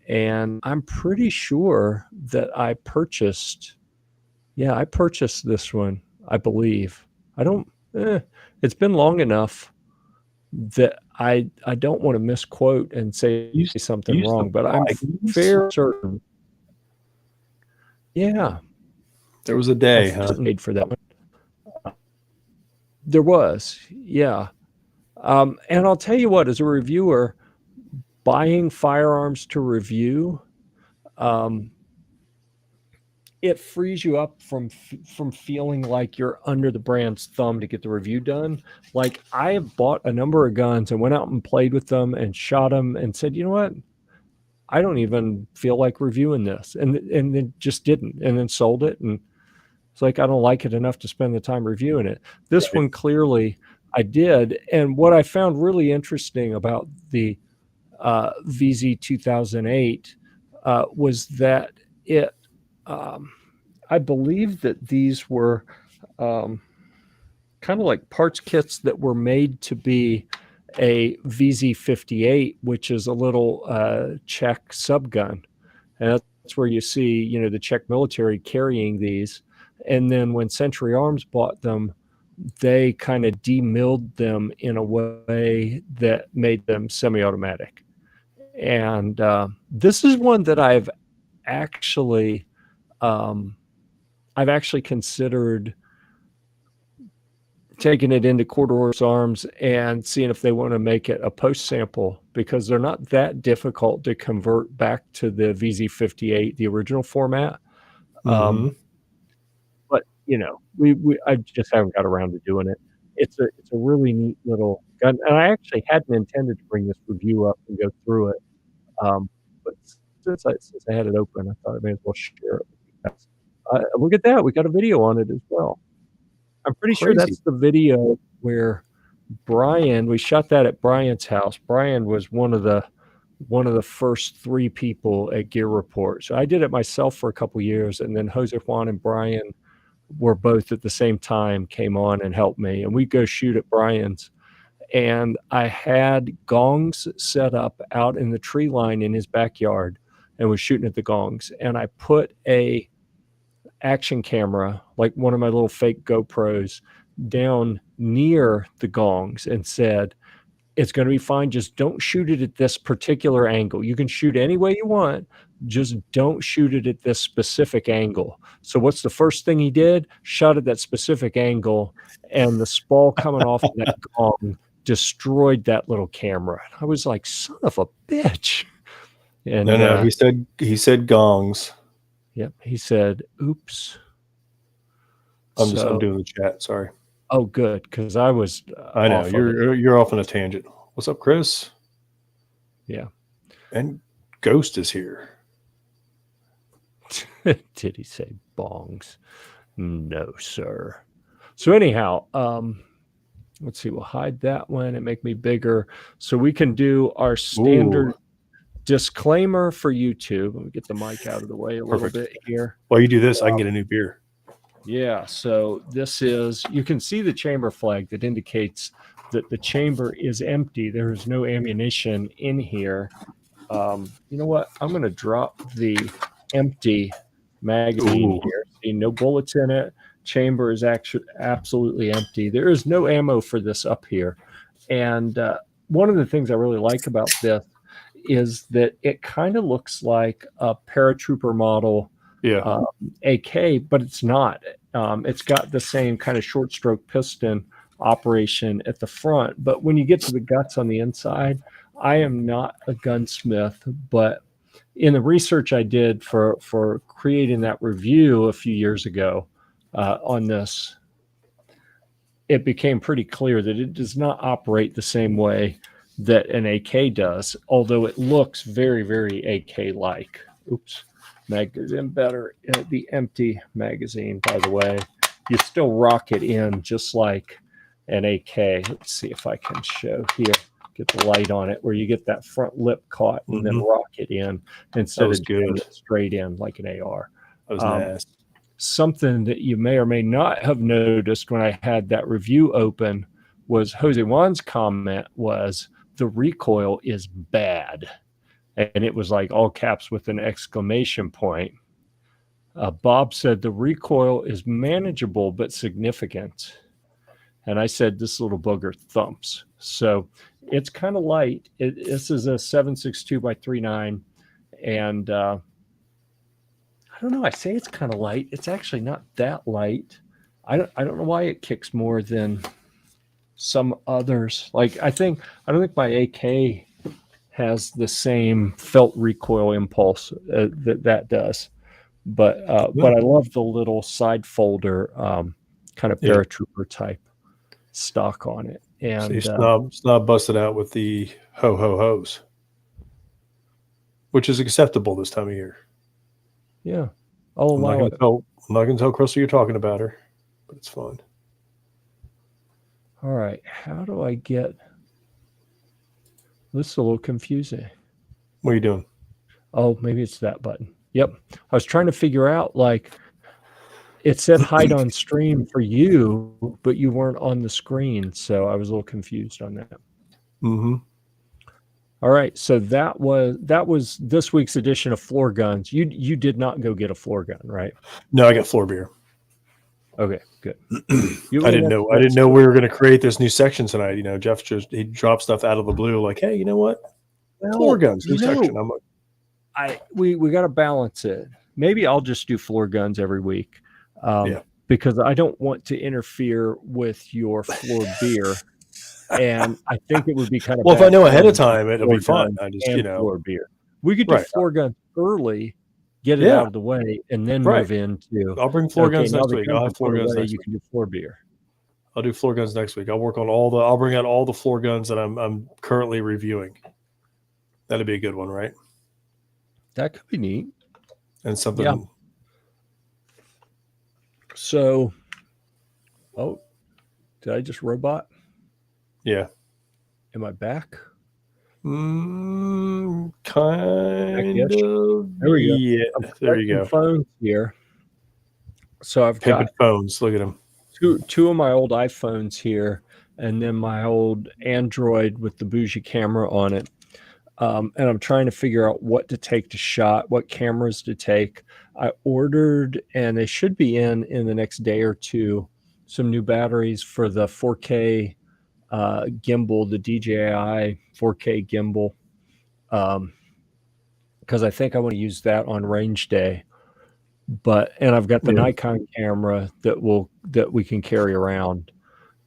and I'm pretty sure that I purchased this one, I believe. It's been long enough that I don't want to misquote and say something wrong, but I'm fairly certain. Yeah. There was a day, huh? Made for that one. There was, yeah. And I'll tell you what, as a reviewer, buying firearms to review, it frees you up from feeling like you're under the brand's thumb to get the review done. Like, I have bought a number of guns and went out and played with them and shot them and said, you know what? I don't even feel like reviewing this. And then just didn't, and then sold it. And it's like, I don't like it enough to spend the time reviewing it. This one, clearly I did. And what I found really interesting about the VZ 2008 was that it, I believe that these were kind of like parts kits that were made to be a VZ58, which is a little Czech subgun. And that's where you see, the Czech military carrying these. And then when Century Arms bought them, they kind of demilled them in a way that made them semi-automatic. And this is one that I've actually considered taking it into Quarter Horse Arms and seeing if they want to make it a post sample, because they're not that difficult to convert back to the VZ58, the original format. But I just haven't got around to doing it. It's a really neat little gun, and I actually hadn't intended to bring this review up and go through it. But since I had it open, I thought I may as well share it with you guys. Look at that. We got a video on it as well. I'm pretty sure that's the video where we shot that at Brian's house. Brian was one of the first 3 people at Gear Report. So I did it myself for a couple years, and then Jose Juan and Brian were both at the same time, came on and helped me, and we go shoot at Brian's. And I had gongs set up out in the tree line in his backyard and was shooting at the gongs. And I put a action camera, like one of my little fake GoPros, down near the gongs and said, it's going to be fine. Just don't shoot it at this particular angle. You can shoot any way you want. Just don't shoot it at this specific angle. So what's the first thing he did? Shot at that specific angle, and the spall coming off of that gong destroyed that little camera. I was like, son of a bitch. And no, he said gongs. Yep, he said, oops. I'm doing the chat. Sorry. Oh, good, because I know you're off on a tangent. What's up, Chris? Yeah, and Ghost is here. Did he say bongs? No, sir. So anyhow, let's see. We'll hide that one and make me bigger so we can do our standard disclaimer for YouTube. Let me get the mic out of the way a little bit here. While you do this, I can get a new beer. Yeah, so this is, you can see the chamber flag that indicates that the chamber is empty. There is no ammunition in here. You know what? I'm going to drop the empty magazine Ooh. here. See, no bullets in it. Chamber is actually absolutely empty. There is no ammo for this up here. And one of the things I really like about this is that it kind of looks like a paratrooper model Yeah. AK, but it's not. It's got the same kind of short stroke piston operation at the front. But when you get to the guts on the inside, I am not a gunsmith, but in the research I did for creating that review a few years ago on this, it became pretty clear that it does not operate the same way that an AK does, although it looks very, very AK-like. Oops, magazine better. The empty magazine, by the way, you still rock it in just like an AK. Let's see if I can show here. Get the light on it, where you get that front lip caught and then rock it in instead of jamming it straight in like an AR. That was nice. Something that you may or may not have noticed when I had that review open was Jose Juan's comment was, the recoil is bad. And it was like all caps with an exclamation point. Bob said the recoil is manageable but significant. And I said, this little booger thumps. So it's kind of light. This is a 7.62 by 3.9. And I don't know. I say it's kind of light. It's actually not that light. I don't know why it kicks more than some others. Like I don't think my AK has the same felt recoil impulse that does. But I love the little side folder kind of paratrooper type stock on it. And Snob busted out with the ho-ho-hos, which is acceptable this time of year. Yeah. I'm not going to tell Crystal you're talking about her, but it's fine. All right. How do I get this? Is a little confusing. What are you doing? Oh, maybe it's that button. Yep. I was trying to figure out, like, it said hide on stream for you, but you weren't on the screen. So I was a little confused on that. Mm-hmm. All right. So that was this week's edition of Floor Guns. You did not go get a floor gun, right? No, I got floor beer. Okay, good. I didn't know we were going to create this new section tonight. You know, Jeff he dropped stuff out of the blue, like, hey, you know what? Floor guns, new section. I'm like, we got to balance it. Maybe I'll just do floor guns every week, because I don't want to interfere with your floor beer. And I think it would be kind of well, if I know ahead of time, it'll be fun. I just floor beer. We could do floor guns early, get it out of the way, and then move into. I'll bring floor guns next week. I'll have floor guns next week. You can do floor beer. I'll do floor guns next week. I'll work on I'll bring out all the floor guns that I'm currently reviewing. That'd be a good one, right? That could be neat. And something. Yeah. So, did I just robot? Yeah. Am I back? Kind of. There we go. Yeah, there you go. Phones here. So I've got phones. Look at them. Two of my old iPhones here, and then my old Android with the bougie camera on it. And I'm trying to figure out what to take to shot, what cameras to take. I ordered, and they should be in the next day or two, some new batteries for the 4K gimbal, the DJI 4K gimbal, because I think I want to use that on range day. And I've got the Nikon camera that we can carry around.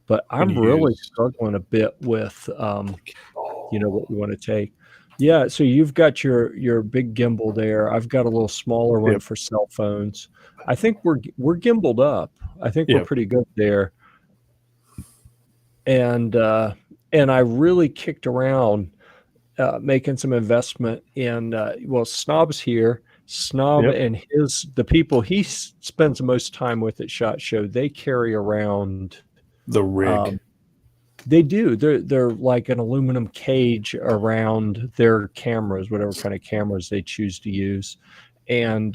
But I'm really struggling a bit with what we want to take. Yeah, so you've got your big gimbal there. I've got a little smaller one for cell phones. I think we're gimbaled up. I think we're pretty good there. And I really kicked around making some investment in Snob's here. Snob and the people he spends the most time with at SHOT Show, they carry around the rig. They do. They're like an aluminum cage around their cameras, whatever kind of cameras they choose to use. And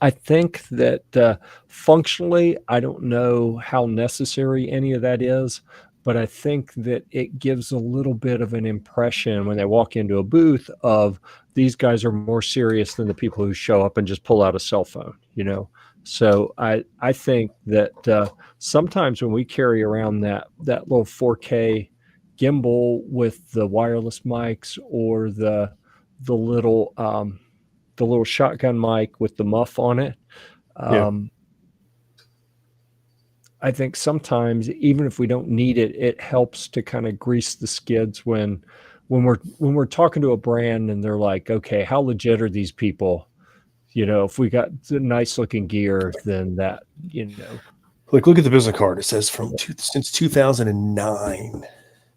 I think that functionally, I don't know how necessary any of that is, but I think that it gives a little bit of an impression when they walk into a booth of these guys are more serious than the people who show up and just pull out a cell phone, you know. So I think that sometimes when we carry around that little 4K gimbal with the wireless mics or the the little shotgun mic with the muff on it. Yeah. I think sometimes, even if we don't need it, it helps to kind of grease the skids when we're talking to a brand and they're like, okay, how legit are these people? You know, if we got the nice looking gear, then that, you know, Like, look at the business card. It says since 2009.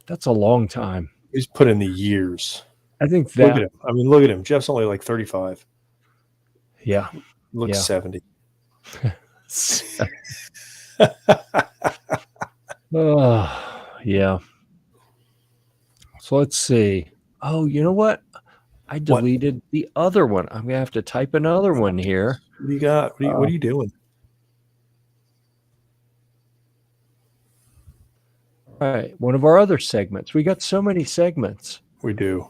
that's a long time. He's put in the years. I think Look at that, him. I mean, look at him. Jeff's only like 35. yeah, He looks yeah. 70. Yeah. So let's see. Oh, you know what? I What? deleted the other one. I'm gonna have to type another one here. What do you got? What are you doing? All right, one of our other segments. We got so many segments. We do.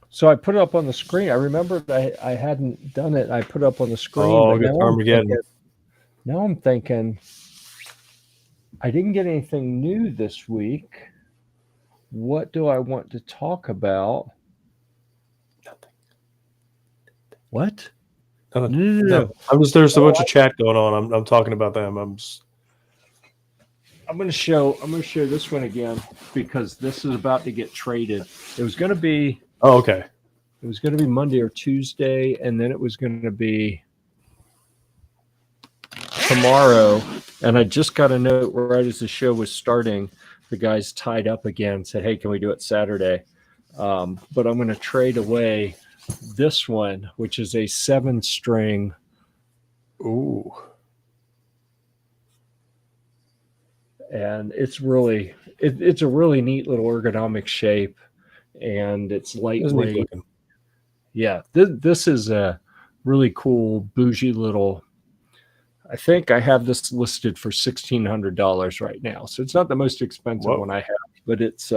So I put it up on the screen. I remembered I hadn't done it. I put it up on the screen. Oh, But good Armageddon. now I'm thinking I didn't get anything new this week. What do I want to talk about? Nothing. What? Nothing. No. There's a bunch of chat going on. I'm talking about them. I'm going to show this one again because this is about to get traded. It was going to be Oh, okay. It was going to be Monday or Tuesday, and then it was going to be tomorrow. And I just got a note right as the show was starting. The guys tied up again, said, hey, can we do it Saturday? But I'm going to trade away this one, which is a 7-string. Ooh. And it's a really neat little ergonomic shape, and it's lightweight. Yeah, this is a really cool bougie little. I think I have this listed for $1,600 right now, so it's not the most expensive one I have, but it's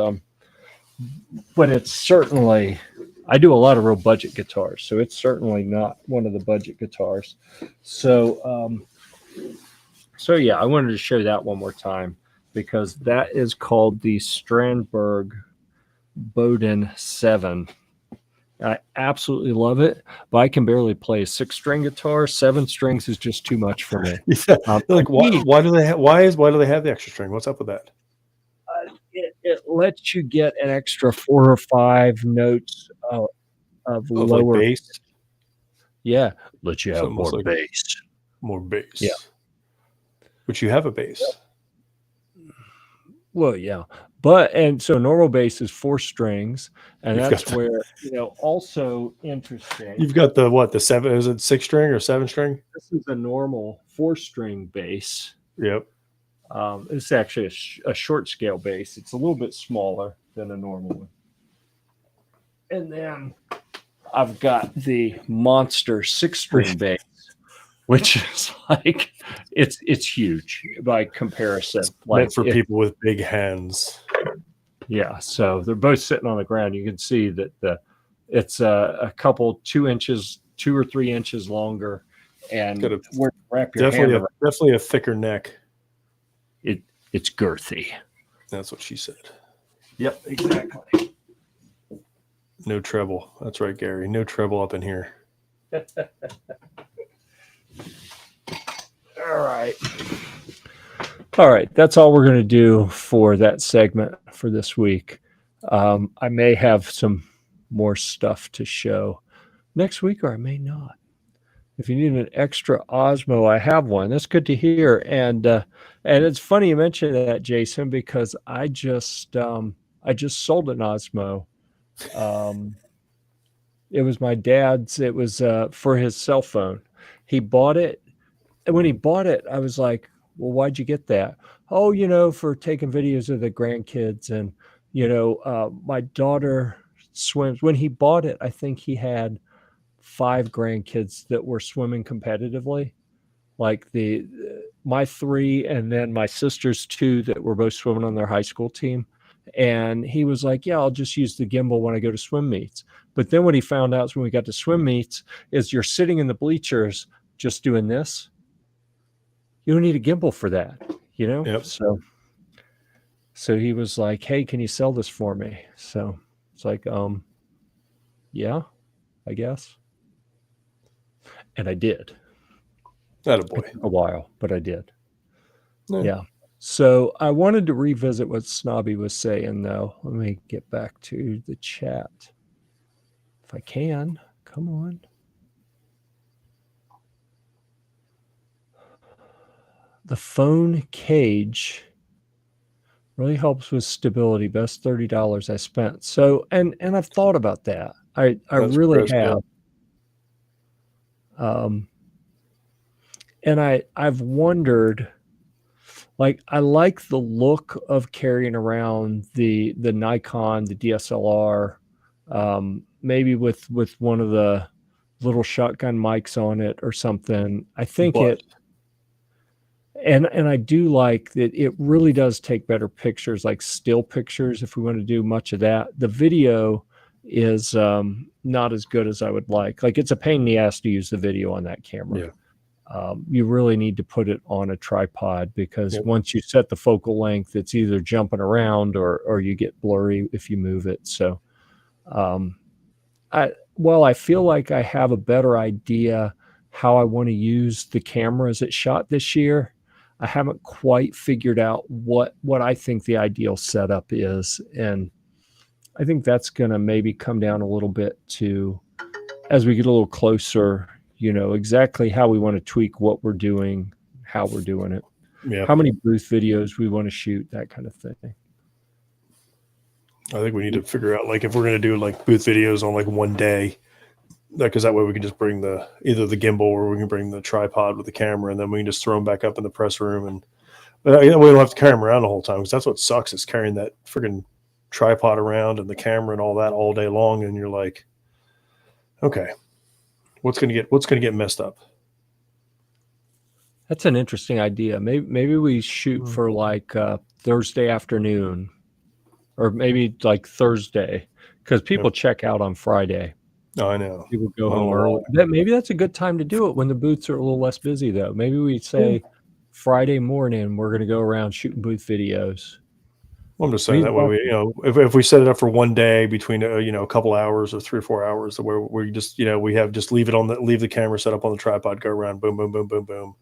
certainly. I do a lot of real budget guitars, so it's certainly not one of the budget guitars. So yeah, I wanted to show that one more time because that is called the Strandberg Bowden 7. I absolutely love it, but I can barely play a 6-string guitar. 7 strings is just too much for me. Like, why do they have the extra string? What's up with that? It lets you get an extra 4 or 5 notes of lower like bass. Yeah, let you have more bass. More bass. Yeah, but you have a bass. Well, yeah. And so normal bass is 4 strings, and that's where, also interesting. You've got the 7, is it 6-string or 7-string? This is a normal 4-string bass. Yep. It's actually a short scale bass. It's a little bit smaller than a normal one. And then I've got the monster 6-string bass, which is like it's huge by comparison. Meant for people with big hands. Yeah, so they're both sitting on the ground. You can see that it's a couple 2 or 3 inches longer, and wrap your hand around. Definitely a thicker neck. It's girthy. That's what she said. Yep, exactly. No treble. That's right, Gary. No treble up in here. All right. That's all we're going to do for that segment for this week. I may have some more stuff to show next week, or I may not. If you need an extra Osmo, I have one. That's good to hear. And it's funny you mentioned that, Jason, because I just sold an Osmo. It was my dad's. It was for his cell phone. He bought it. And when he bought it, I was like, well, why'd you get that? Oh, for taking videos of the grandkids. And, my daughter swims. When he bought it, I think he had 5 grandkids that were swimming competitively, like my 3 and then my sister's 2 that were both swimming on their high school team. And he was like, yeah, I'll just use the gimbal when I go to swim meets. But then what he found out is when we got to swim meets is you're sitting in the bleachers just doing this. You don't need a gimbal for that, you know? Yep. So he was like, hey, can you sell this for me? So it's like, yeah, I guess. And I did. Attaboy. It took a while, but I did. Yeah. So I wanted to revisit what Snobby was saying, though. Let me get back to the chat. If I can. Come on. The phone cage really helps with stability. Best $30 I spent. So, and I've thought about that. I really have. And I've wondered, like, I like the look of carrying around the Nikon, the DSLR, maybe with one of the little shotgun mics on it or something. I think and I do like that it really does take better pictures, like still pictures, if we want to do much of that. The video is not as good as I would like. Like, it's a pain in the ass to use the video on that camera. Yeah. You really need to put it on a tripod because once you set the focal length, it's either jumping around or you get blurry if you move it. So, I feel like I have a better idea how I want to use the cameras it shot this year. I haven't quite figured out what I think the ideal setup is. And I think that's going to maybe come down a little bit to, as we get a little closer, exactly how we want to tweak what we're doing, how we're doing it, how many booth videos we want to shoot, that kind of thing. I think we need to figure out, like, if we're going to do like booth videos on like one day, because that way we can just bring either the gimbal or we can bring the tripod with the camera, and then we can just throw them back up in the press room, and we don't have to carry them around the whole time, because that's what sucks, is carrying that freaking tripod around and the camera and all that all day long, and you're like, okay, what's going to get messed up? That's an interesting idea. Maybe we shoot for like Thursday afternoon, or maybe like Thursday, because people check out on Friday. Oh, I know. People go home early. Maybe that's a good time to do it when the booths are a little less busy, though. Maybe we say Friday morning we're going to go around shooting booth videos. Well, I'm just saying that way we, if we set it up for one day between a couple hours or 3 or 4 hours, where we just we have just leave the camera set up on the tripod, go around, boom, boom, boom, boom, boom,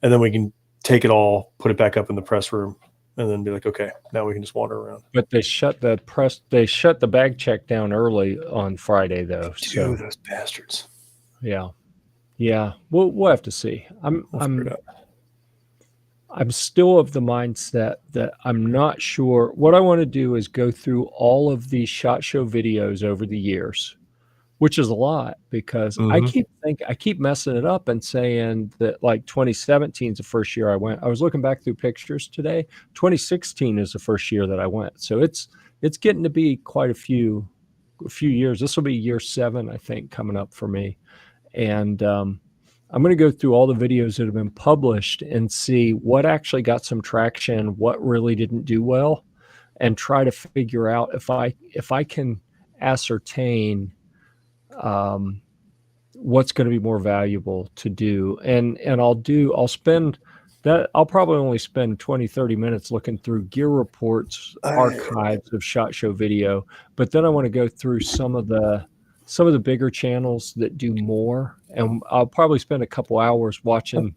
and then we can take it all, put it back up in the press room, and then be like, okay, now we can just wander around. But they shut the bag check down early on Friday, though. So those bastards. Yeah. We'll have to see. I'm still of the mindset that I'm not sure. What I want to do is go through all of these SHOT Show videos over the years, which is a lot, because I keep messing it up and saying that like 2017 is the first year I went. I was looking back through pictures today. 2016 is the first year that I went. So it's getting to be quite a few years. This will be year 7, I think, coming up for me. And I'm going to go through all the videos that have been published and see what actually got some traction, what really didn't do well, and try to figure out if I can ascertain what's going to be more valuable to do. And I'll probably only spend 20-30 minutes looking through Gear Report's archives of SHOT Show video, but then I want to go through some of the bigger channels that do more, and I'll probably spend a couple hours watching.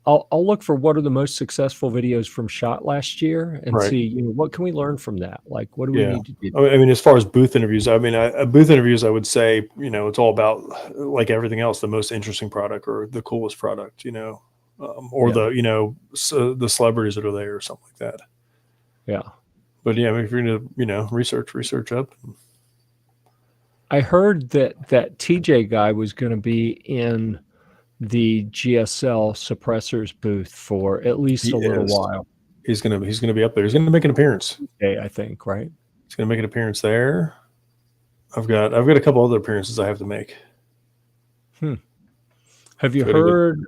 I'll look for what are the most successful videos from SHOT last year and see, what can we learn from that? Like, what do we need to do? I mean, as far as booth interviews, I would say, it's all about, like everything else, the most interesting product or the coolest product, or the celebrities that are there or something like that. Yeah. But yeah, I mean, if you're going to, research up. I heard that TJ guy was going to be in the GSL suppressors booth for at least a little while. He's gonna be up there. He's gonna make an appearance. I think, right? He's gonna make an appearance there. I've got a couple other appearances I have to make. Hmm. Have you Couldn't get. heard?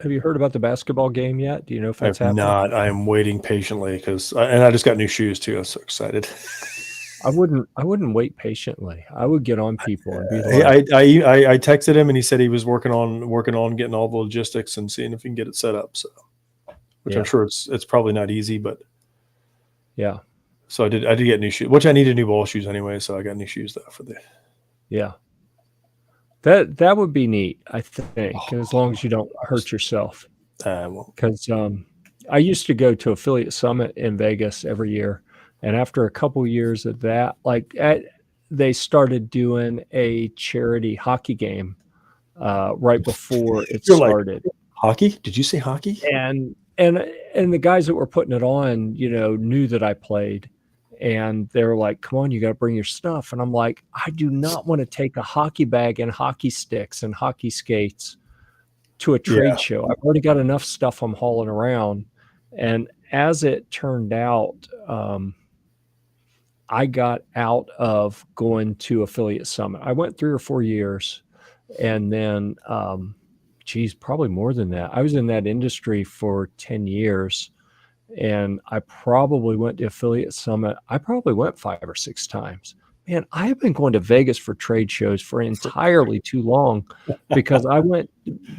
Have you heard about the basketball game yet? Do you know if I that's have happening? not. I am waiting patiently and I just got new shoes too. I'm so excited. I wouldn't wait patiently. I would get on people and be I, like, I texted him and he said he was working on getting all the logistics and seeing if he can get it set up. So, which I'm yeah, sure it's probably not easy, but yeah, so I did get new shoes, which I needed new ball shoes anyway. So I got new shoes though for the. yeah. That would be neat, I think, as long as you don't Oh, hurt yourself. well, Because I used to go to Affiliate Summit in Vegas every year, and after a couple years of that, they started doing a charity hockey game right before it you're like started, hockey. Did you say hockey? and and the guys that were putting it on, knew that I played, and they were like, "Come on, you got to bring your stuff." And I'm like, "I do not want to take a hockey bag and hockey sticks and hockey skates to a Yeah. trade show. I've already got enough stuff I'm hauling around." And as it turned out, I got out of going to Affiliate Summit. I went 3 or 4 years, and then, geez, probably more than that. I was in that industry for 10 years, and I probably went to Affiliate Summit. I probably went 5 or 6 times. Man, I have been going to Vegas for trade shows for entirely too long, because I went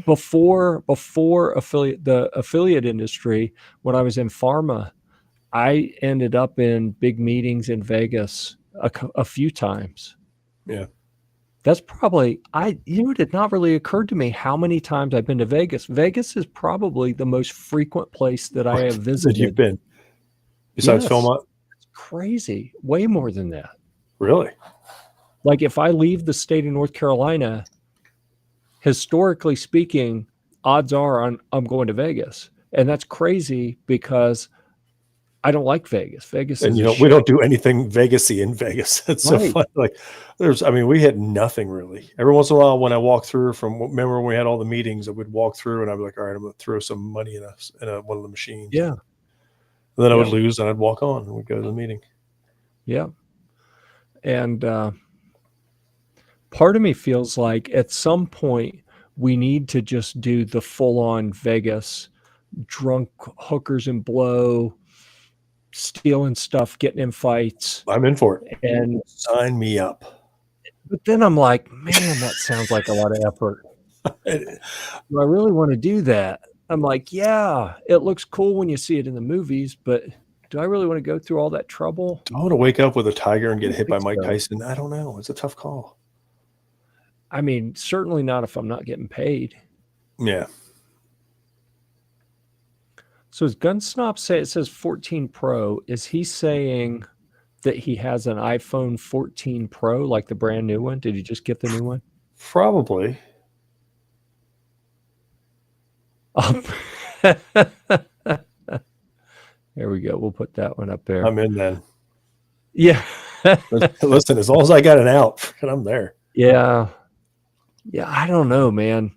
before the affiliate industry. When I was in pharma, I ended up in big meetings in Vegas a few times. Yeah. That's probably it had not really occurred to me how many times I've been to Vegas. Vegas is probably the most frequent place that I have That you've visited. been besides Yes, Philmont? it's crazy. Way more than that. Really? Like, if I leave the state of North Carolina, historically speaking, odds are I'm going to Vegas. And that's crazy because I don't like Vegas. Vegas And is a we shit. don't do anything Vegasy in Vegas. It's so Right. funny. Like we had nothing really. Every once in a while, when I walk through remember when we had all the meetings, I would walk through and I'd be like, all right, I'm going to throw some money in one of the machines. Yeah. And then I would Yep. lose and I'd walk on and we'd go to the meeting. Yeah. And part of me feels like at some point we need to just do the full on Vegas drunk hookers and blow, stealing stuff, getting in fights. I'm in for it. And Sign me up. but then I'm like, man, that sounds like a lot of effort. Do I really want to do that? I'm like, yeah, it looks cool when you see it in the movies, but do I really want to go through all that trouble? Do I want to wake up with a tiger and I get don't hit by think Mike so. Tyson? I don't know. It's a tough call. I mean, certainly not if I'm not getting paid. Yeah. So as Gun Snob say, it says 14 Pro. Is he saying that he has an iPhone 14 Pro, like the brand new one? Did he just get the new one? Probably. There we go. We'll put that one up there. I'm in then. Yeah. Listen, as long as I got an out, and I'm there. Yeah. Yeah. I don't know, man.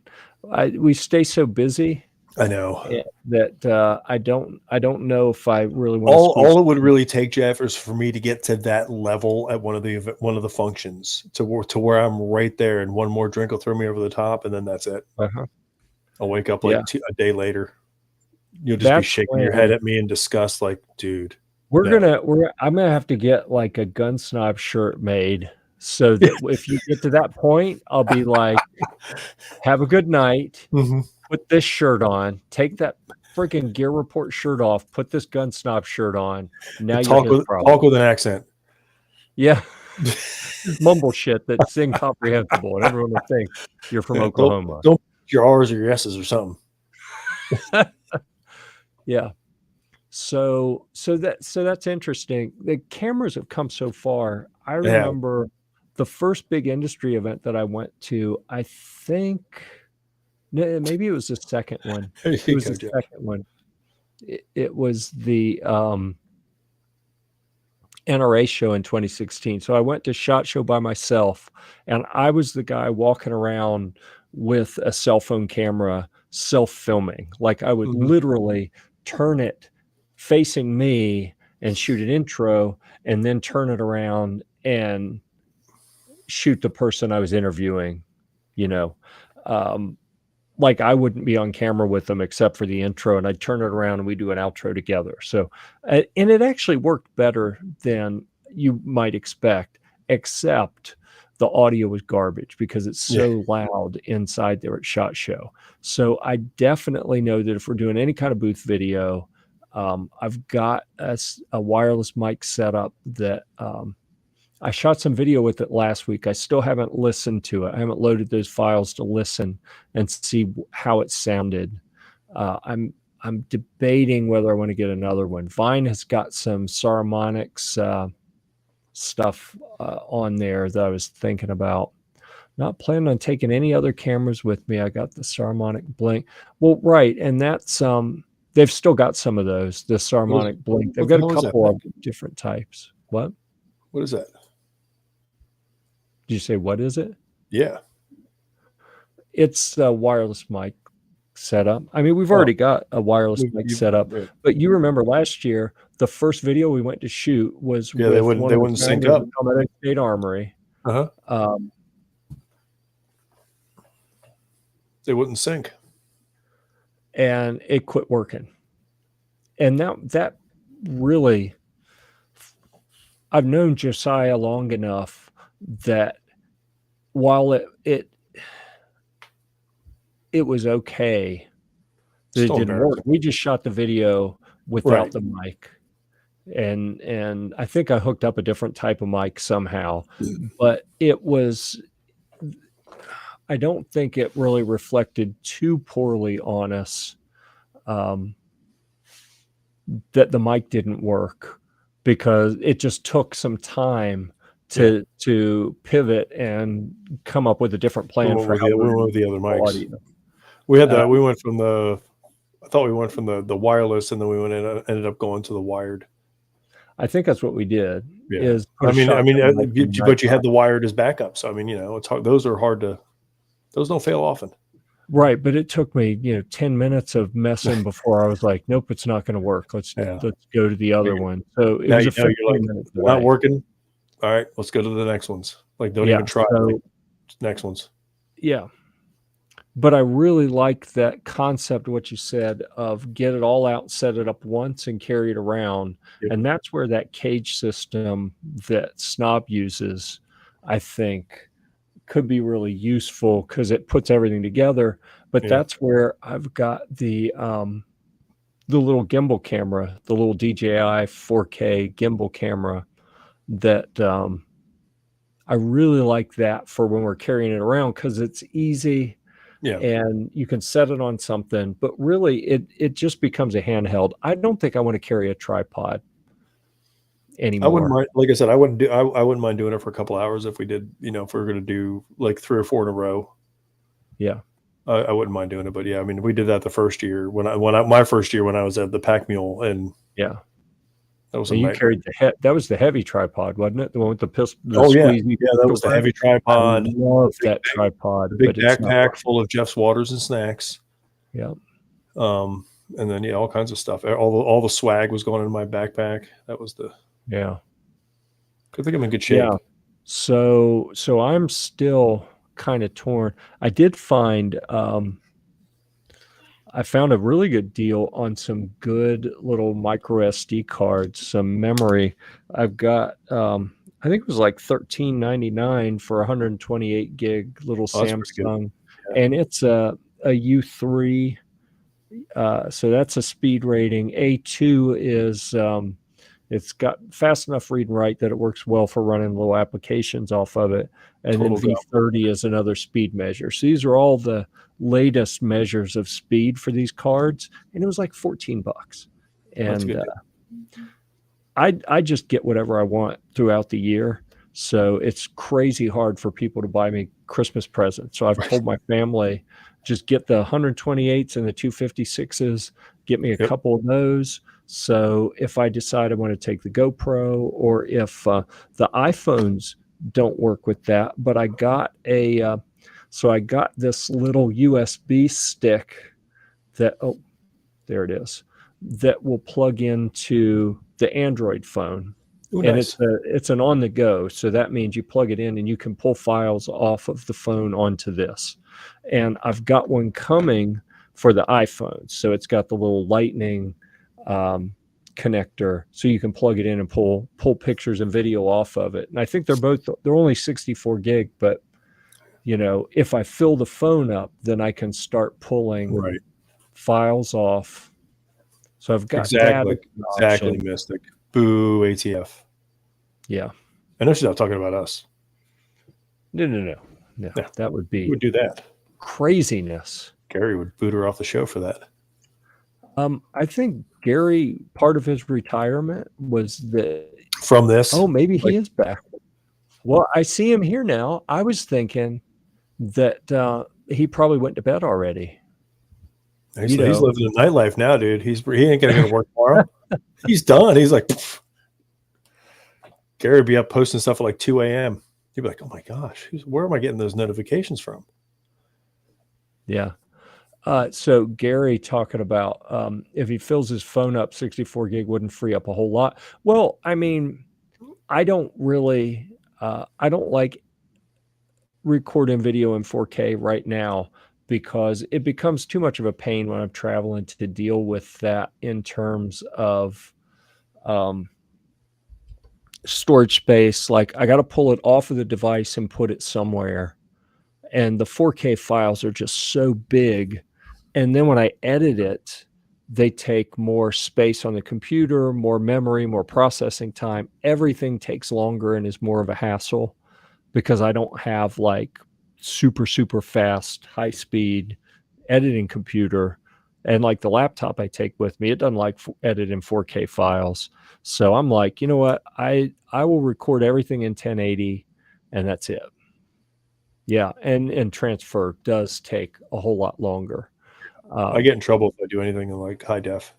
We stay so busy I know. that I don't know if I really want to All it would really take, Jeff, is for me to get to that level at one of the functions to where I'm right there, and one more drink will throw me over the top, and then that's it. Uh-huh. I'll wake up Yeah. a day later. You'll just be shaking your head at me in disgust, like, dude. I'm gonna have to get like a Gun Snob shirt made, so that if you get to that point, I'll be like, have a good night. Mm-hmm. Put this shirt on. Take that freaking Gear Report shirt off. Put this Gun Snob shirt on. Now you're his problem. Talk with an accent. Yeah. Mumble shit that's incomprehensible, and everyone will think you're from Oklahoma. Don't put your R's or your S's or something. Yeah. So that's interesting. The cameras have come so far. I remember the first big industry event that I went to. I think maybe it was the second one. It was the second one. It was the NRA show in 2016. So I went to SHOT Show by myself, and I was the guy walking around with a cell phone camera, self-filming. Like, I would literally turn it facing me and shoot an intro, and then turn it around and shoot the person I was interviewing, like I wouldn't be on camera with them except for the intro, and I'd turn it around and we do an outro together. So, and it actually worked better than you might expect, except the audio was garbage because it's so loud inside there at SHOT Show. So I definitely know that if we're doing any kind of booth video, I've got a wireless mic setup that I shot some video with it last week. I still haven't listened to it. I haven't loaded those files to listen and see how it sounded. I'm debating whether I want to get another one. Vine has got some Saramonics stuff on there that I was thinking about. Not planning on taking any other cameras with me. I got the Saramonic Blink. Well, right, and that's they've still got some of those. The Saramonic Blink. They've got a couple of different types. What is that? Did you say what is it? Yeah, it's a wireless mic setup. I mean, we've already got a wireless mic setup, but you remember last year the first video we went to shoot was with they wouldn't sync up. State Armory. They wouldn't sync, and it quit working. And that really, I've known Josiah long enough that while it was okay, that it didn't work. We just shot the video without the mic. And I think I hooked up a different type of mic somehow, but I don't think it really reflected too poorly on us that the mic didn't work, because it just took some time to pivot and come up with a different plan for how we went with the other mics. Audio. We had we went from the wireless, and then we ended up going to the wired. I think that's what we did. Yeah. But you had the wired as backup. So I mean, it's hard. Those are hard to. Those don't fail often. Right, but it took me 10 minutes of messing before I was like, nope, it's not going to work. Let's go to the other one. So it was you're like, not working. All right, let's go to the next ones. Like, don't even try next ones. Yeah. But I really like that concept, what you said, of get it all out, set it up once, and carry it around. Yep. And that's where that cage system that Snob uses, I think, could be really useful, because it puts everything together. But that's where I've got the little gimbal camera, the little DJI 4K gimbal camera that I really like that for when we're carrying it around, because it's easy. Yeah, and you can set it on something, but really it just becomes a handheld. I don't think I want to carry a tripod anymore. I wouldn't mind, like I said, I wouldn't mind doing it for a couple hours if we did, if we were going to do like 3 or 4 in a row. Yeah, I wouldn't mind doing it, but yeah, I mean, we did that the first year my first year when I was at the Pack Mule, and that was you carried that was the heavy tripod, wasn't it? The one with the pistol. That was the heavy tripod. I love that tripod. Big backpack full of Jeff's waters and snacks. Yeah. And then all kinds of stuff. All the swag was going in my backpack. That was the I think I'm in good shape. Yeah. So I'm still kind of torn. I did find I found a really good deal on some good little micro SD cards, some memory. I've got, I think it was like $13.99 for 128 gig little Samsung, and it's a U3. So that's a speed rating. A2 is, it's got fast enough read and write that it works well for running little applications off of it. And then V30 is another speed measure. So these are all the latest measures of speed for these cards, and it was like $14. And I just get whatever I want throughout the year. So it's crazy hard for people to buy me Christmas presents. So I've told my family, just get the 128s and the 256s, get me a couple of those. So if I decide I want to take the GoPro, or if the iPhones don't work with that, but I got so I got this little USB stick that, there it is, that will plug into the Android phone. Ooh, and nice. it's an on the go. So that means you plug it in and you can pull files off of the phone onto this. and I've got one coming for the iPhone. So it's got the little lightning connector, so you can plug it in and pull pictures and video off of it. And I think they're only 64 gig, but if I fill the phone up, then I can start pulling Right. files off. So I've got Exactly. that Exactly, Mystic. Boo, ATF. Yeah. I know she's not talking about us. No. That would be Who would do that? craziness. Gary would boot her off the show for that. I think Gary, part of his retirement was that From this. Oh, maybe he is back. Well, I see him here now. I was thinking that he probably went to bed already. He's living the nightlife now, dude. He ain't gonna go to work tomorrow. He's done. He's like, pfft. Gary would be up posting stuff at like 2 a.m. He'd be like, oh my gosh, where am I getting those notifications from? Yeah. So Gary talking about if he fills his phone up, 64 gig wouldn't free up a whole lot. Well, I mean, I don't like recording video in 4K right now because it becomes too much of a pain when I'm traveling to deal with that in terms of storage space. Like I got to pull it off of the device and put it somewhere. And the 4K files are just so big. And then when I edit it, they take more space on the computer, more memory, more processing time. Everything takes longer and is more of a hassle because I don't have like super fast, high speed editing computer. And like the laptop I take with me, it doesn't like edit in 4K files. So I'm like, you know what? I will record everything in 1080 and that's it. Yeah. And transfer does take a whole lot longer. I get in trouble if I do anything in like high def.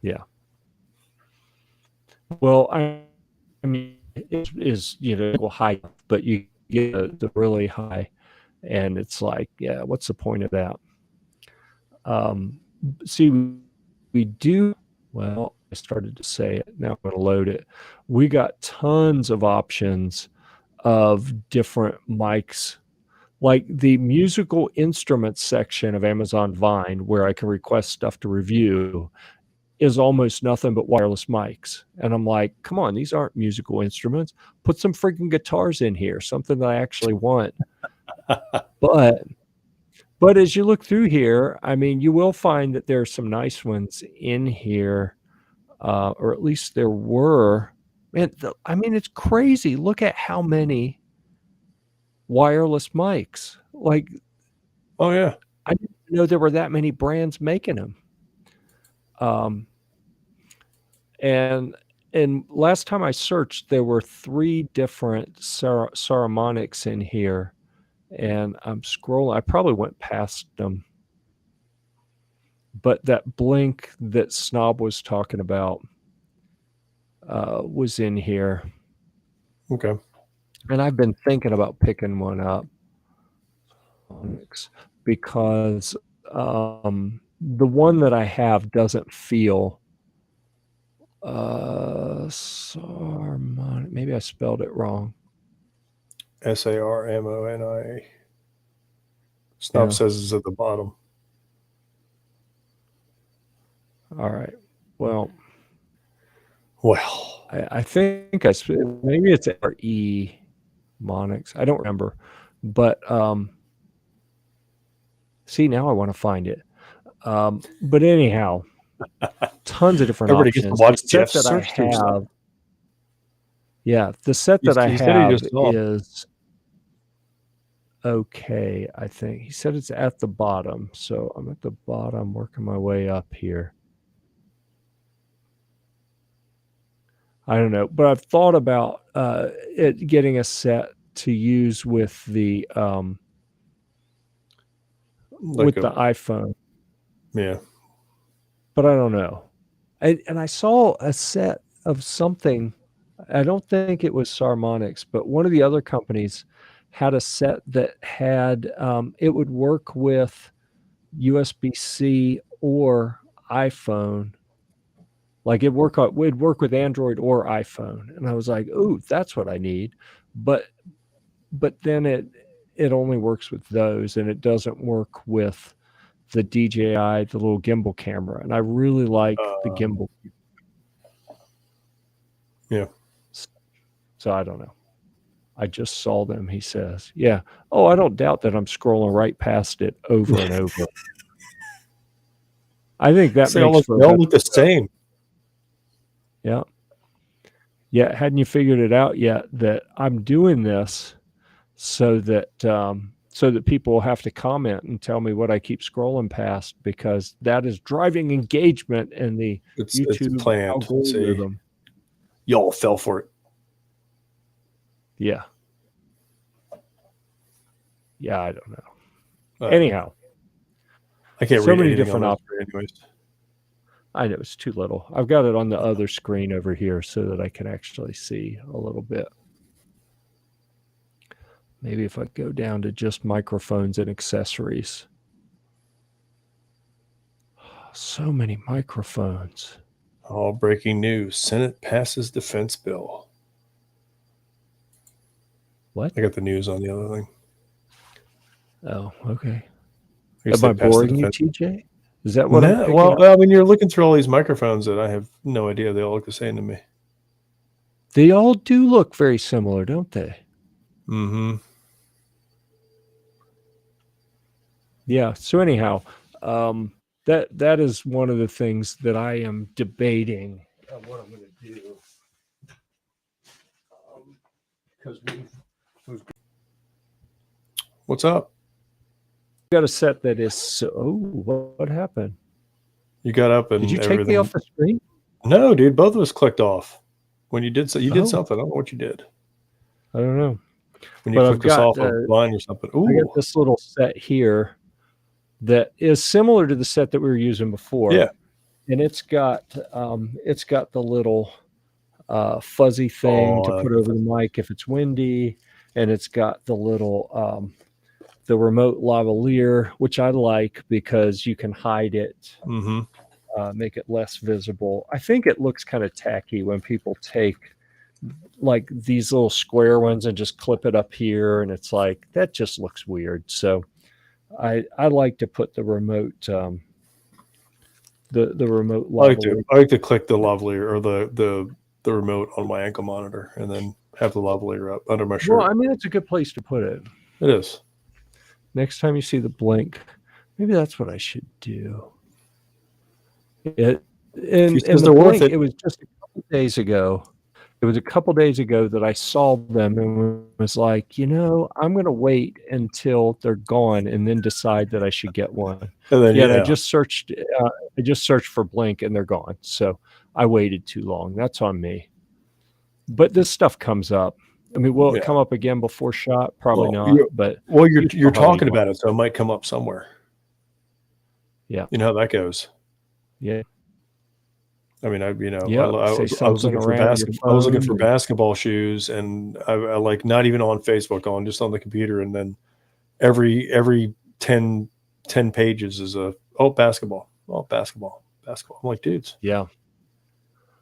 Yeah. Well, I mean, it is high, but you get the really high, and it's like, yeah, what's the point of that? See, we do. Well, I started to say it. Now I'm going to load it. We got tons of options of different mics. Like the musical instruments section of Amazon Vine, where I can request stuff to review, is almost nothing but wireless mics. And I'm like, come on, these aren't musical instruments. Put some freaking guitars in here, something that I actually want. But as you look through here, I mean, you will find that there are some nice ones in here, or at least there were. Man, I mean, it's crazy. Look at how many wireless mics. Like, oh yeah, I didn't know there were that many brands making them. And last time I searched, there were 3 different Saramonics in here, and I'm scrolling. I probably went past them, but that Blink that Snob was talking about was in here. Okay. And I've been thinking about picking one up because the one that I have doesn't feel Sarmonic. Maybe I spelled it wrong. Sarmoni. Snob says it's at the bottom. All right. Well, Well, I think maybe it's RE Monix. I don't remember, but see, now I want to find it. But anyhow, tons of different everybody options. gets to watch The Jeff set that I search through stuff. have, yeah, the set that I have is okay. I think he said it's at the bottom, so I'm at the bottom, working my way up here. I don't know, but I've thought about it getting a set to use with the the iPhone. Yeah, but I don't know. And I saw a set of something. I don't think it was Sarmonics, but one of the other companies had a set that had it would work with USB-C or iPhone. Like it'd work with Android or iPhone. And I was like, "Ooh, that's what I need." But then it only works with those, and it doesn't work with the DJI, the little gimbal camera. And I really like the gimbal. Yeah. So I don't know. I just saw them, he says. Yeah. Oh, I don't doubt that I'm scrolling right past it over and over. I think that They all makes look the same. Yeah. Yeah. Hadn't you figured it out yet that I'm doing this so that people will have to comment and tell me what I keep scrolling past, because that is driving engagement in the YouTube planned. algorithm. Y'all fell for it. Yeah. Yeah, I don't know. Anyhow, I can't so read many different options. anyways. I know it's too little. I've got it on the other screen over here so that I can actually see a little bit. Maybe if I go down to just microphones and accessories. So many microphones. All breaking news. Senate passes defense bill. What? I got the news on the other thing. Oh, okay. Am I boring you, TJ? Is that what I'm picking up? Well, I mean, you're looking through all these microphones that I have no idea. They all look the same to me. They all do look very similar, don't they? Mm-hmm. Yeah. So anyhow, that is one of the things that I am debating what I'm going to do. Because we've What's up? got a set that is so. Oh, what happened? You got up and did you take me off the screen? No, dude. Both of us clicked off when you did. So you did something. I don't know what you did. I don't know. When you clicked us off a line or something. Ooh. I got this little set here that is similar to the set that we were using before. Yeah. And it's got the little fuzzy thing to put over the mic if it's windy, and it's got the little the remote lavalier, which I like because you can hide it, make it less visible. I think it looks kind of tacky when people take like these little square ones and just clip it up here, and it's like that just looks weird. So I like to put the remote the remote lavalier. I like to click the lavalier or the remote on my ankle monitor and then have the lavalier up under my shirt. Well, I mean, it's a good place to put it. It is. Next time you see the blink, maybe that's what I should do. And the blink, it was just a couple days ago. It was a couple days ago that I saw them and was like, I'm going to wait until they're gone and then decide that I should get one. And then, I just searched for blink and they're gone. So I waited too long. That's on me. But this stuff comes up. I mean, will it come up again before shot? Probably not. But you're talking about it, so it might come up somewhere. Yeah, you know how that goes. Yeah. I mean, I was looking for basketball shoes, and I like not even on Facebook, just on the computer, and then every 10 pages is basketball. I'm like, dudes. Yeah.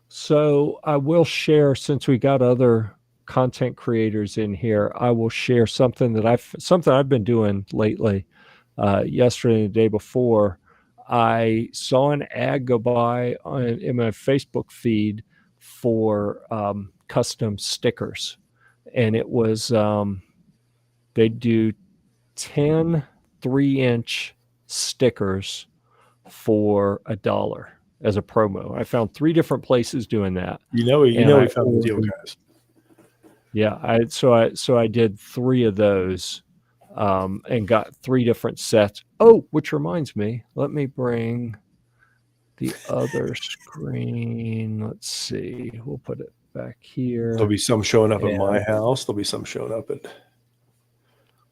So I will share, since we got other content creators in here, I will share something that I've been doing lately. Yesterday and the day before, I saw an ad go by in my Facebook feed for custom stickers, and it was they do 10 3-inch stickers for $1 as a promo. I found 3 different places doing that. We found the deal, guys. Yeah, so I did 3 of those. And got 3 different sets. Oh, which reminds me, let me bring the other screen. Let's see. We'll put it back here. There'll be some showing up at my house. There'll be some showing up at.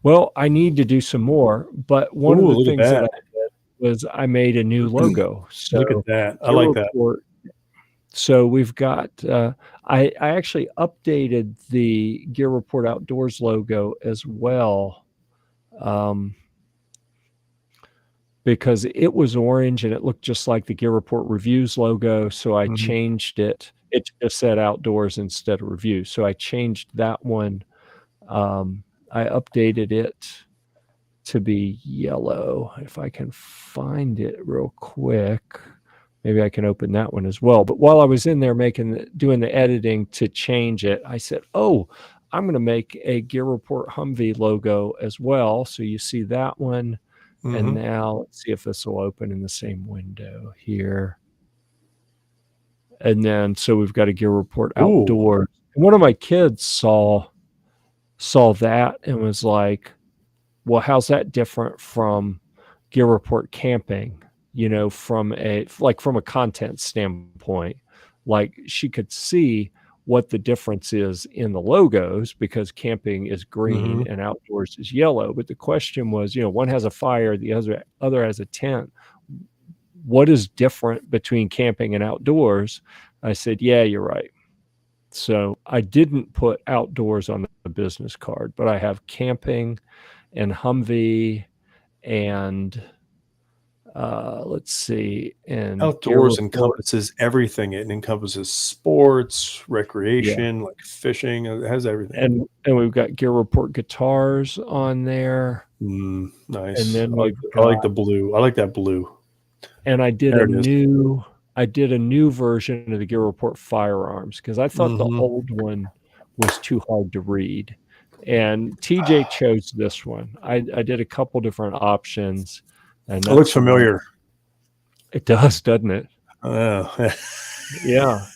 Well, I need to do some more, but one of the things that I did was I made a new logo. So look at that. I like that. So we've got, I actually updated the Gear Report Outdoors logo as well. Because it was orange and it looked just like the Gear Report Reviews logo. So I changed it. It just said outdoors instead of review. So I changed that one I updated it to be yellow. If I can find it real quick, maybe I can open that one as well. But while I was in there doing the editing to change it, I said, oh, I'm going to make a Gear Report Humvee logo as well. So you see that one. And now let's see if this will open in the same window here. And then, so we've got a Gear Report Outdoors. And one of my kids saw that and was like, well, how's that different from Gear Report Camping? You know, from a content standpoint, like she could see what the difference is in the logos, because camping is green and outdoors is yellow. But the question was, you know, one has a fire, the other has a tent. What is different between camping and outdoors? I said, yeah, you're right. So I didn't put outdoors on the business card, but I have camping and Humvee and let's see. And outdoors encompasses everything. It encompasses sports, recreation, like fishing. It has everything. And we've got Gear Report guitars on there. Nice. And then I like the blue. I like that blue. And I did a new version of the Gear Report firearms, because I thought the old one was too hard to read. And TJ chose this one. I did a couple different options. And it looks familiar. It does, doesn't it? Oh, yeah.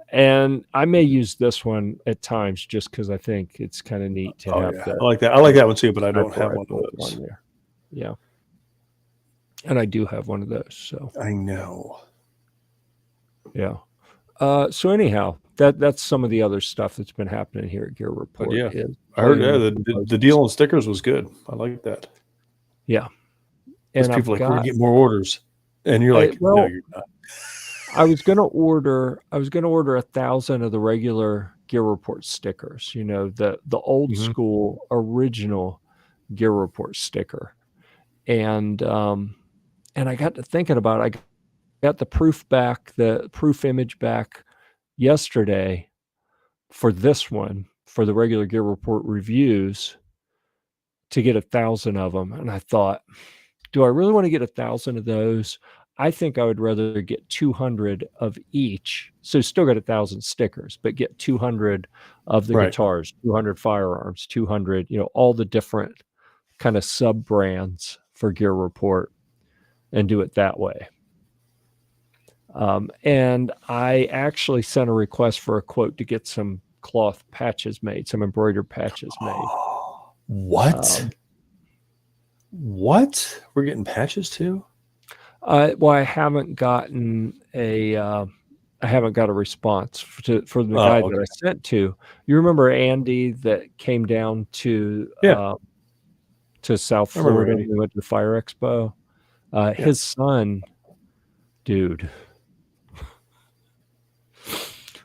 And I may use this one at times just because I think it's kind of neat to have that. I like that. I like that one too, but I don't have one of those. There. Yeah. And I do have one of those. So I know. Yeah. So anyhow, that's some of the other stuff that's been happening here at Gear Report. But yeah, I heard the deal on stickers was good. I like that. Yeah. And people we're gonna get more orders, and you're like, no, you're not. I was gonna order 1,000 of the regular Gear Report stickers. You know, the old school original Gear Report sticker, and I got to thinking about it. I got the proof image back yesterday for this one, for the regular Gear Report reviews, to get 1,000 of them. And I thought, do I really want to get 1,000 of those? I think I would rather get 200 of each. So still got 1,000 stickers, but get 200 of the guitars, 200 firearms, 200, you know, all the different kind of sub brands for Gear Report, and do it that way. And I actually sent a request for a quote to get some cloth patches made, some embroidered patches made. What? What? We're getting patches too? Well, I haven't gotten a response for the guy that I sent to. You remember Andy that came down to South Florida? We went to the Fire Expo. His son, dude.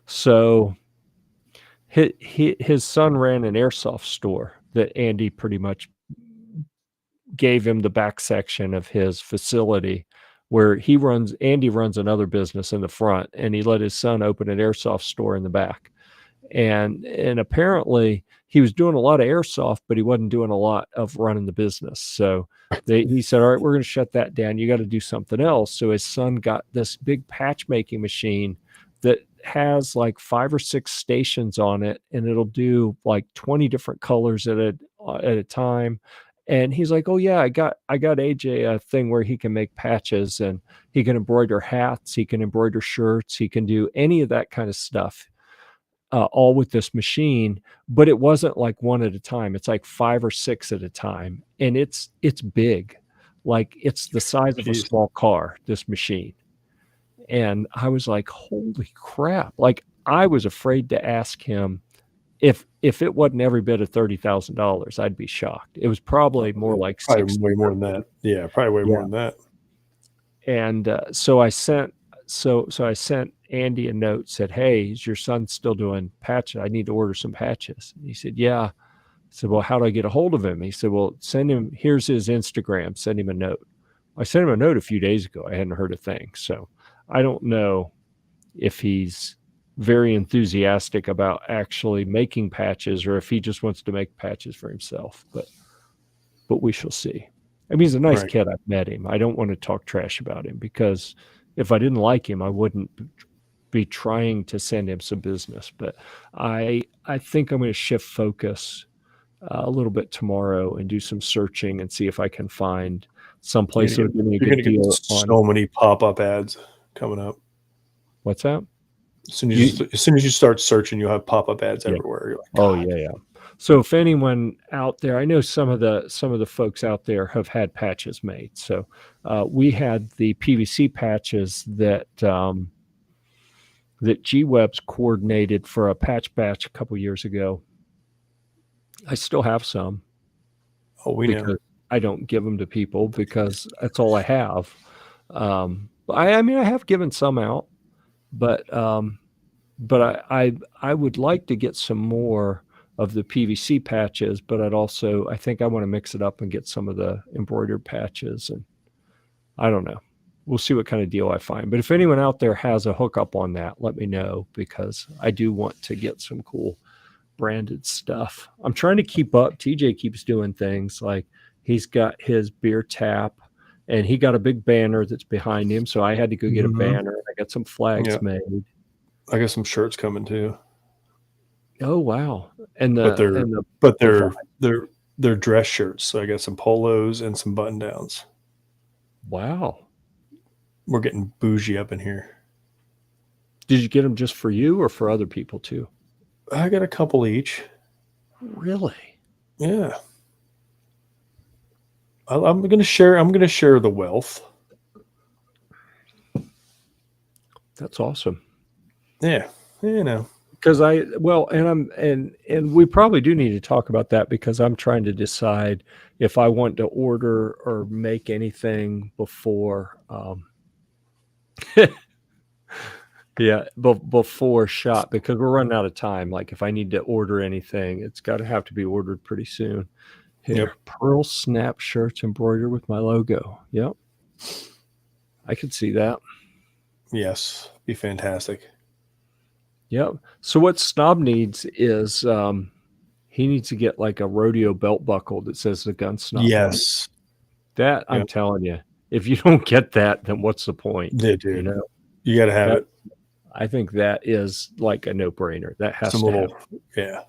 So his son ran an airsoft store that Andy pretty much gave him the back section of his facility, where Andy runs another business in the front, and he let his son open an airsoft store in the back. And apparently he was doing a lot of airsoft, but he wasn't doing a lot of running the business. So he said, all right, we're going to shut that down. You got to do something else. So his son got this big patch making machine that has like 5 or 6 stations on it, and it'll do like 20 different colors at a time. And he's like, oh yeah, I got AJ a thing where he can make patches, and he can embroider hats, he can embroider shirts, he can do any of that kind of stuff, all with this machine. But it wasn't like one at a time. It's like 5 or 6 at a time. And it's big. Like it's the size of a small car, this machine. And I was like, holy crap. Like I was afraid to ask him if it wasn't every bit of $30,000, I'd be shocked. It was probably more like way more than that. Yeah, probably way more than that. And so I sent Andy a note, said, hey, is your son still doing patches? I need to order some patches. And he said, yeah. I said, well, how do I get a hold of him? He said, well, send him, here's his Instagram, send him a note. I sent him a note a few days ago. I hadn't heard a thing. So I don't know if he's very enthusiastic about actually making patches, or if he just wants to make patches for himself. But we shall see. I mean, he's a nice kid. I've met him. I don't want to talk trash about him, because if I didn't like him, I wouldn't be trying to send him some business. But I think I'm going to shift focus a little bit tomorrow and do some searching and see if I can find some place that would give me a good deal on. So many pop-up ads coming up. What's that? As soon as you start searching, you'll have pop-up ads everywhere. You're like, oh yeah. So if anyone out there, I know some of the folks out there have had patches made. So we had the PVC patches that G-Webs coordinated for a patch batch a couple years ago. I still have some. Oh, we know. I don't give them to people because that's all I have. I mean, I have given some out, but I would like to get some more of the PVC patches, but I think I want to mix it up and get some of the embroidered patches, and I don't know. We'll see what kind of deal I find. But if anyone out there has a hookup on that, let me know, because I do want to get some cool branded stuff. I'm trying to keep up. TJ keeps doing things like he's got his beer tap, and he got a big banner that's behind him. So I had to go get a banner. I got some flags made. I got some shirts coming too. Oh wow! But they're dress shirts. So I got some polos and some button downs. Wow, we're getting bougie up in here. Did you get them just for you or for other people too? I got a couple each. Really? Yeah. I'm gonna share the wealth. That's awesome. Yeah, you know. Because and we probably do need to talk about that, because I'm trying to decide if I want to order or make anything before before shot, because we're running out of time. Like if I need to order anything, it's got to have to be ordered pretty soon. Here, pearl snap shirts embroidered with my logo. Yep. I could see that. Yes, be fantastic. Yep. So what Snob needs is he needs to get like a rodeo belt buckle that says the Gun Snob. Yes. That I'm telling you, if you don't get that, then what's the point? Yeah, dude. You know, you got to have it. I think that is like a no-brainer. That has to happen. Yeah.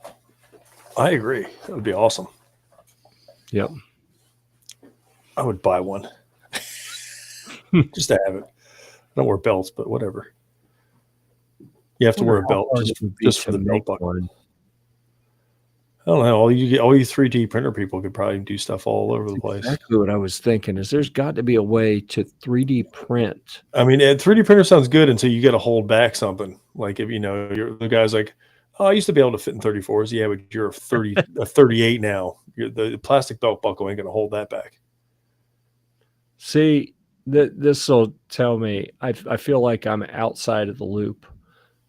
I agree. That would be awesome. Yep. I would buy one just to have it. I don't wear belts, but whatever. You have to wear a belt just for the belt buckle. I don't know. All you 3D printer people could probably do stuff all over the place. Exactly what I was thinking. Is there's got to be a way to 3D print. I mean, 3D printer sounds good until you got to hold back something. Like if you're the guy's like, oh, I used to be able to fit in 34s. Yeah, but you're a 38 now. The plastic belt buckle ain't going to hold that back. See, this will tell me. I feel like I'm outside of the loop,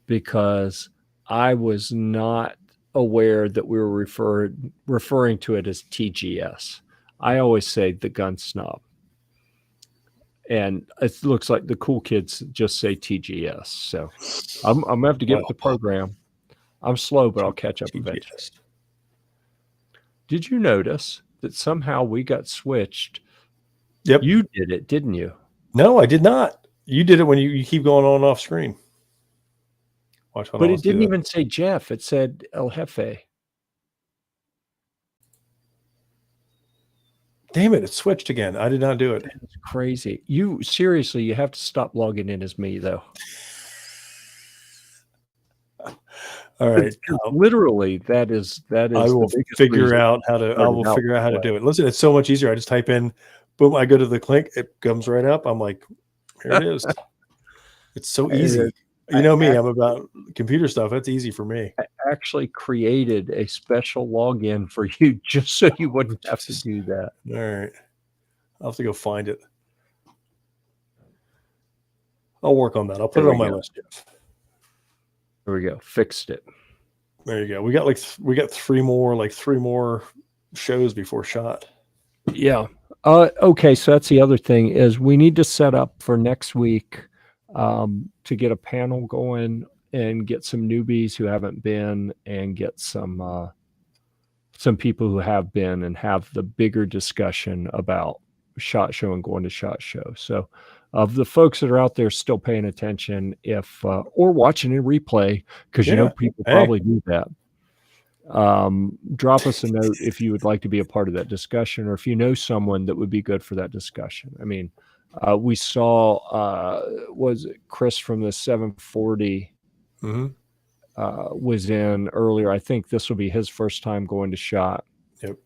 because I was not aware that we were referring to it as TGS. I always say the Gun Snob, and it looks like the cool kids just say TGS. So I'm gonna have to get with the program. I'm slow, but I'll catch up eventually. Did you notice that somehow we got switched? Yep. You did it, didn't you? No, I did not. You did it when you keep going on and off screen. But it didn't even say Jeff. It said El Jefe. Damn it, it switched again. I did not do it. It's crazy. You have to stop logging in as me, though. All right. Literally, that is. I will figure out how to. I will figure out how to do it. Listen, it's so much easier. I just type in, boom. I go to the link. It comes right up. I'm like, here it is. It's so easy. You know me. I'm about computer stuff. That's easy for me. I actually created a special login for you just so you wouldn't have to do that. All right. I'll have to go find it. I'll work on that. I'll put it on my list, Jeff. There we go. Fixed it. There you go. We got three more shows before shot. Yeah. Okay. So that's the other thing is we need to set up for next week to get a panel going and get some newbies who haven't been, and get some people who have been, and have the bigger discussion about SHOT Show and going to SHOT Show. So of the folks that are out there still paying attention, if or watching a replay, because you know people probably do that, drop us a note if you would like to be a part of that discussion, or if you know someone that would be good for that discussion. I mean, we saw was it Chris from the 740 was in earlier. I think this will be his first time going to SHOT. Yep.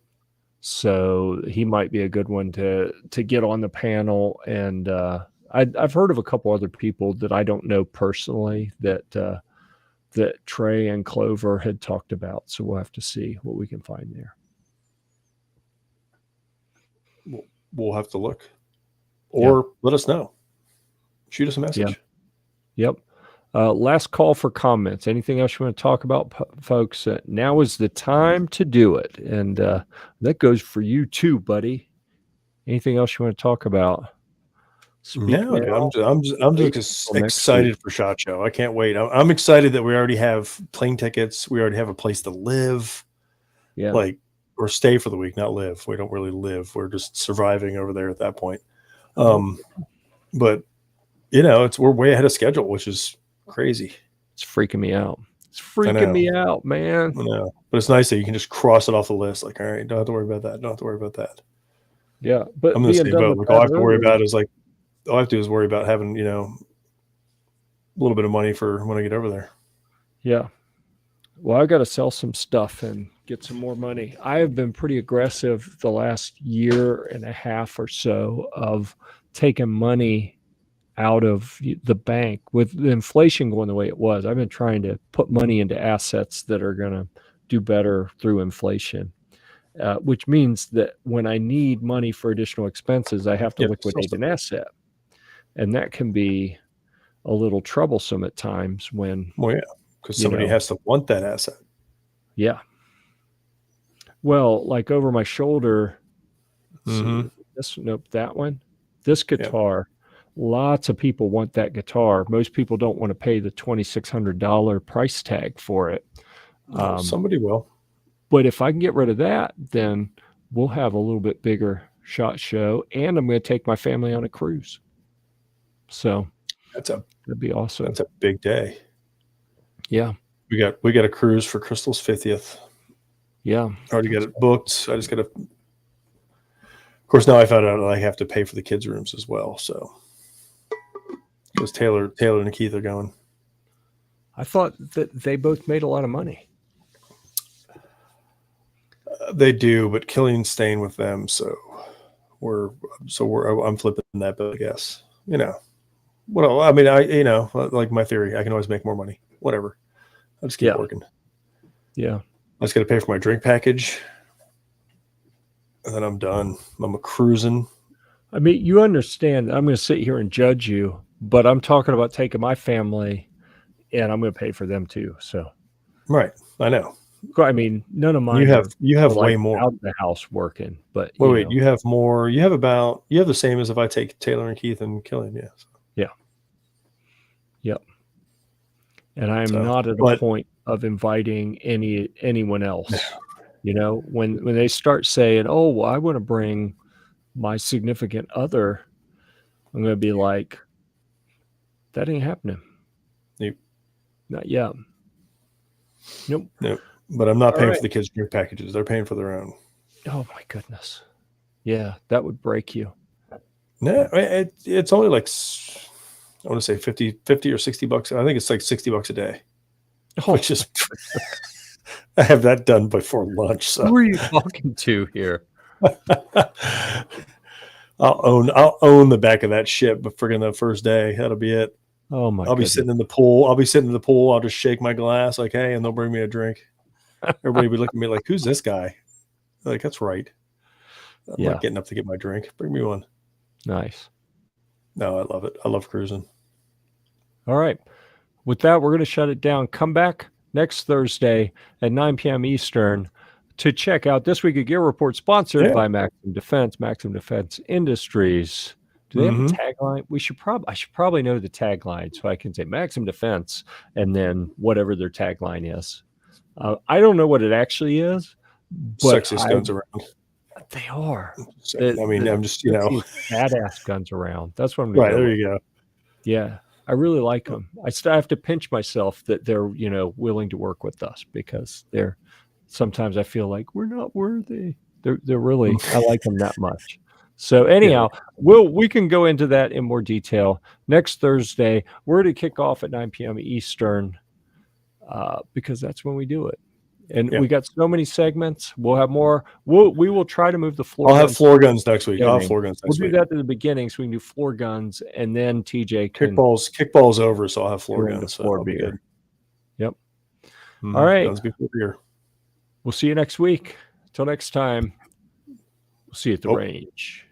So he might be a good one to get on the panel. And I've heard of a couple other people that I don't know personally that Trey and Clover had talked about. So we'll have to see what we can find there. We'll have to look, or let us know. Shoot us a message. Yep. Last call for comments. Anything else you want to talk about, folks? Now is the time to do it. And that goes for you too, buddy. Anything else you want to talk about? No, I'm just excited for SHOT Show. I can't wait. I'm excited that we already have plane tickets. We already have a place to live. Yeah. Or stay for the week, not live. We don't really live. We're just surviving over there at that point. But we're way ahead of schedule, which is crazy. It's freaking me out. It's freaking me out, man. I know. But it's nice that you can just cross it off the list. Like, all right, don't have to worry about that. Don't have to worry about that. Yeah. But I'm in the same boat. Like, all I have to worry about is all I have to do is worry about having, a little bit of money for when I get over there. Yeah. Well, I got to sell some stuff and get some more money. I have been pretty aggressive the last year and a half or so of taking money out of the bank. With the inflation going the way it was, I've been trying to put money into assets that are going to do better through inflation, which means that when I need money for additional expenses, I have to liquidate an asset. And that can be a little troublesome at times when... Well, yeah, because somebody has to want that asset. Yeah. Well, like over my shoulder, that one, this guitar, lots of people want that guitar. Most people don't want to pay the $2,600 price tag for it. Somebody will. But if I can get rid of that, then we'll have a little bit bigger SHOT Show, and I'm going to take my family on a cruise. So that'd be awesome. That's a big day. Yeah. We got a cruise for Crystal's 50th. Yeah. Already got it booked. I just got to, of course, now I found out that I have to pay for the kids' rooms as well. So because Taylor and Keith are going. I thought that they both made a lot of money. They do, but Killian's staying with them. So I'm flipping that bill, I guess, Well, I mean, like my theory, I can always make more money. Whatever. I'll just keep working. Yeah. I just got to pay for my drink package. And then I'm done. I'm cruising. I mean, you understand, I'm going to sit here and judge you, but I'm talking about taking my family and I'm going to pay for them too. So. Right. I know. I mean, none of mine. You have way more out of the house working, but wait, you have more. You have the same as if I take Taylor and Keith and Killian. Yeah. Yeah. Yep. And I'm not at a point of inviting anyone else. When they start saying, "Oh, well, I want to bring my significant other," I'm going to be like, "That ain't happening." Nope. Not yet. Nope. But I'm not paying for the kids' drink packages. They're paying for their own. Oh my goodness. Yeah, that would break you. No, it's only like, I want to say 50 or $60. I think it's like $60 a day. Which is, I have that done before lunch. So. Who are you talking to here? I'll own the back of that ship, but friggin' the first day, that'll be it. Oh my! I'll be sitting in the pool. I'll just shake my glass like, hey, and they'll bring me a drink. Everybody will be looking at me like, who's this guy? Like, that's right. I'm not getting up to get my drink. Bring me one. Nice. No, I love it. I love cruising. All right. With that, we're going to shut it down. Come back next Thursday at 9 p.m. Eastern to check out This Week of Gear Report, sponsored by Maxim Defense Industries. Do they have a tagline? I should probably know the tagline so I can say maximum defense and then whatever their tagline is. I don't know what it actually is, but Sexiest guns around. They are. I'm just, you know, badass guns around. That's what I'm right. go There with. you go. Yeah, I really like them. I still have to pinch myself that they're, you know, willing to work with us, because they're sometimes I feel like we're not worthy. They're really, I like them that much. So anyhow, we can go into that in more detail next Thursday. We're to kick off at 9 p.m. Eastern, because that's when we do it. And we got so many segments. We'll have more. We will try to move the floor. I'll have floor guns next week. I'll have floor guns next we'll week. do that at the beginning so we can do floor guns, and then TJ can kickballs over, so I'll have floor guns. So floor that'll be good. Yep. All right. Guns before beer. We'll see you next week. Until next time, we'll see you at the range.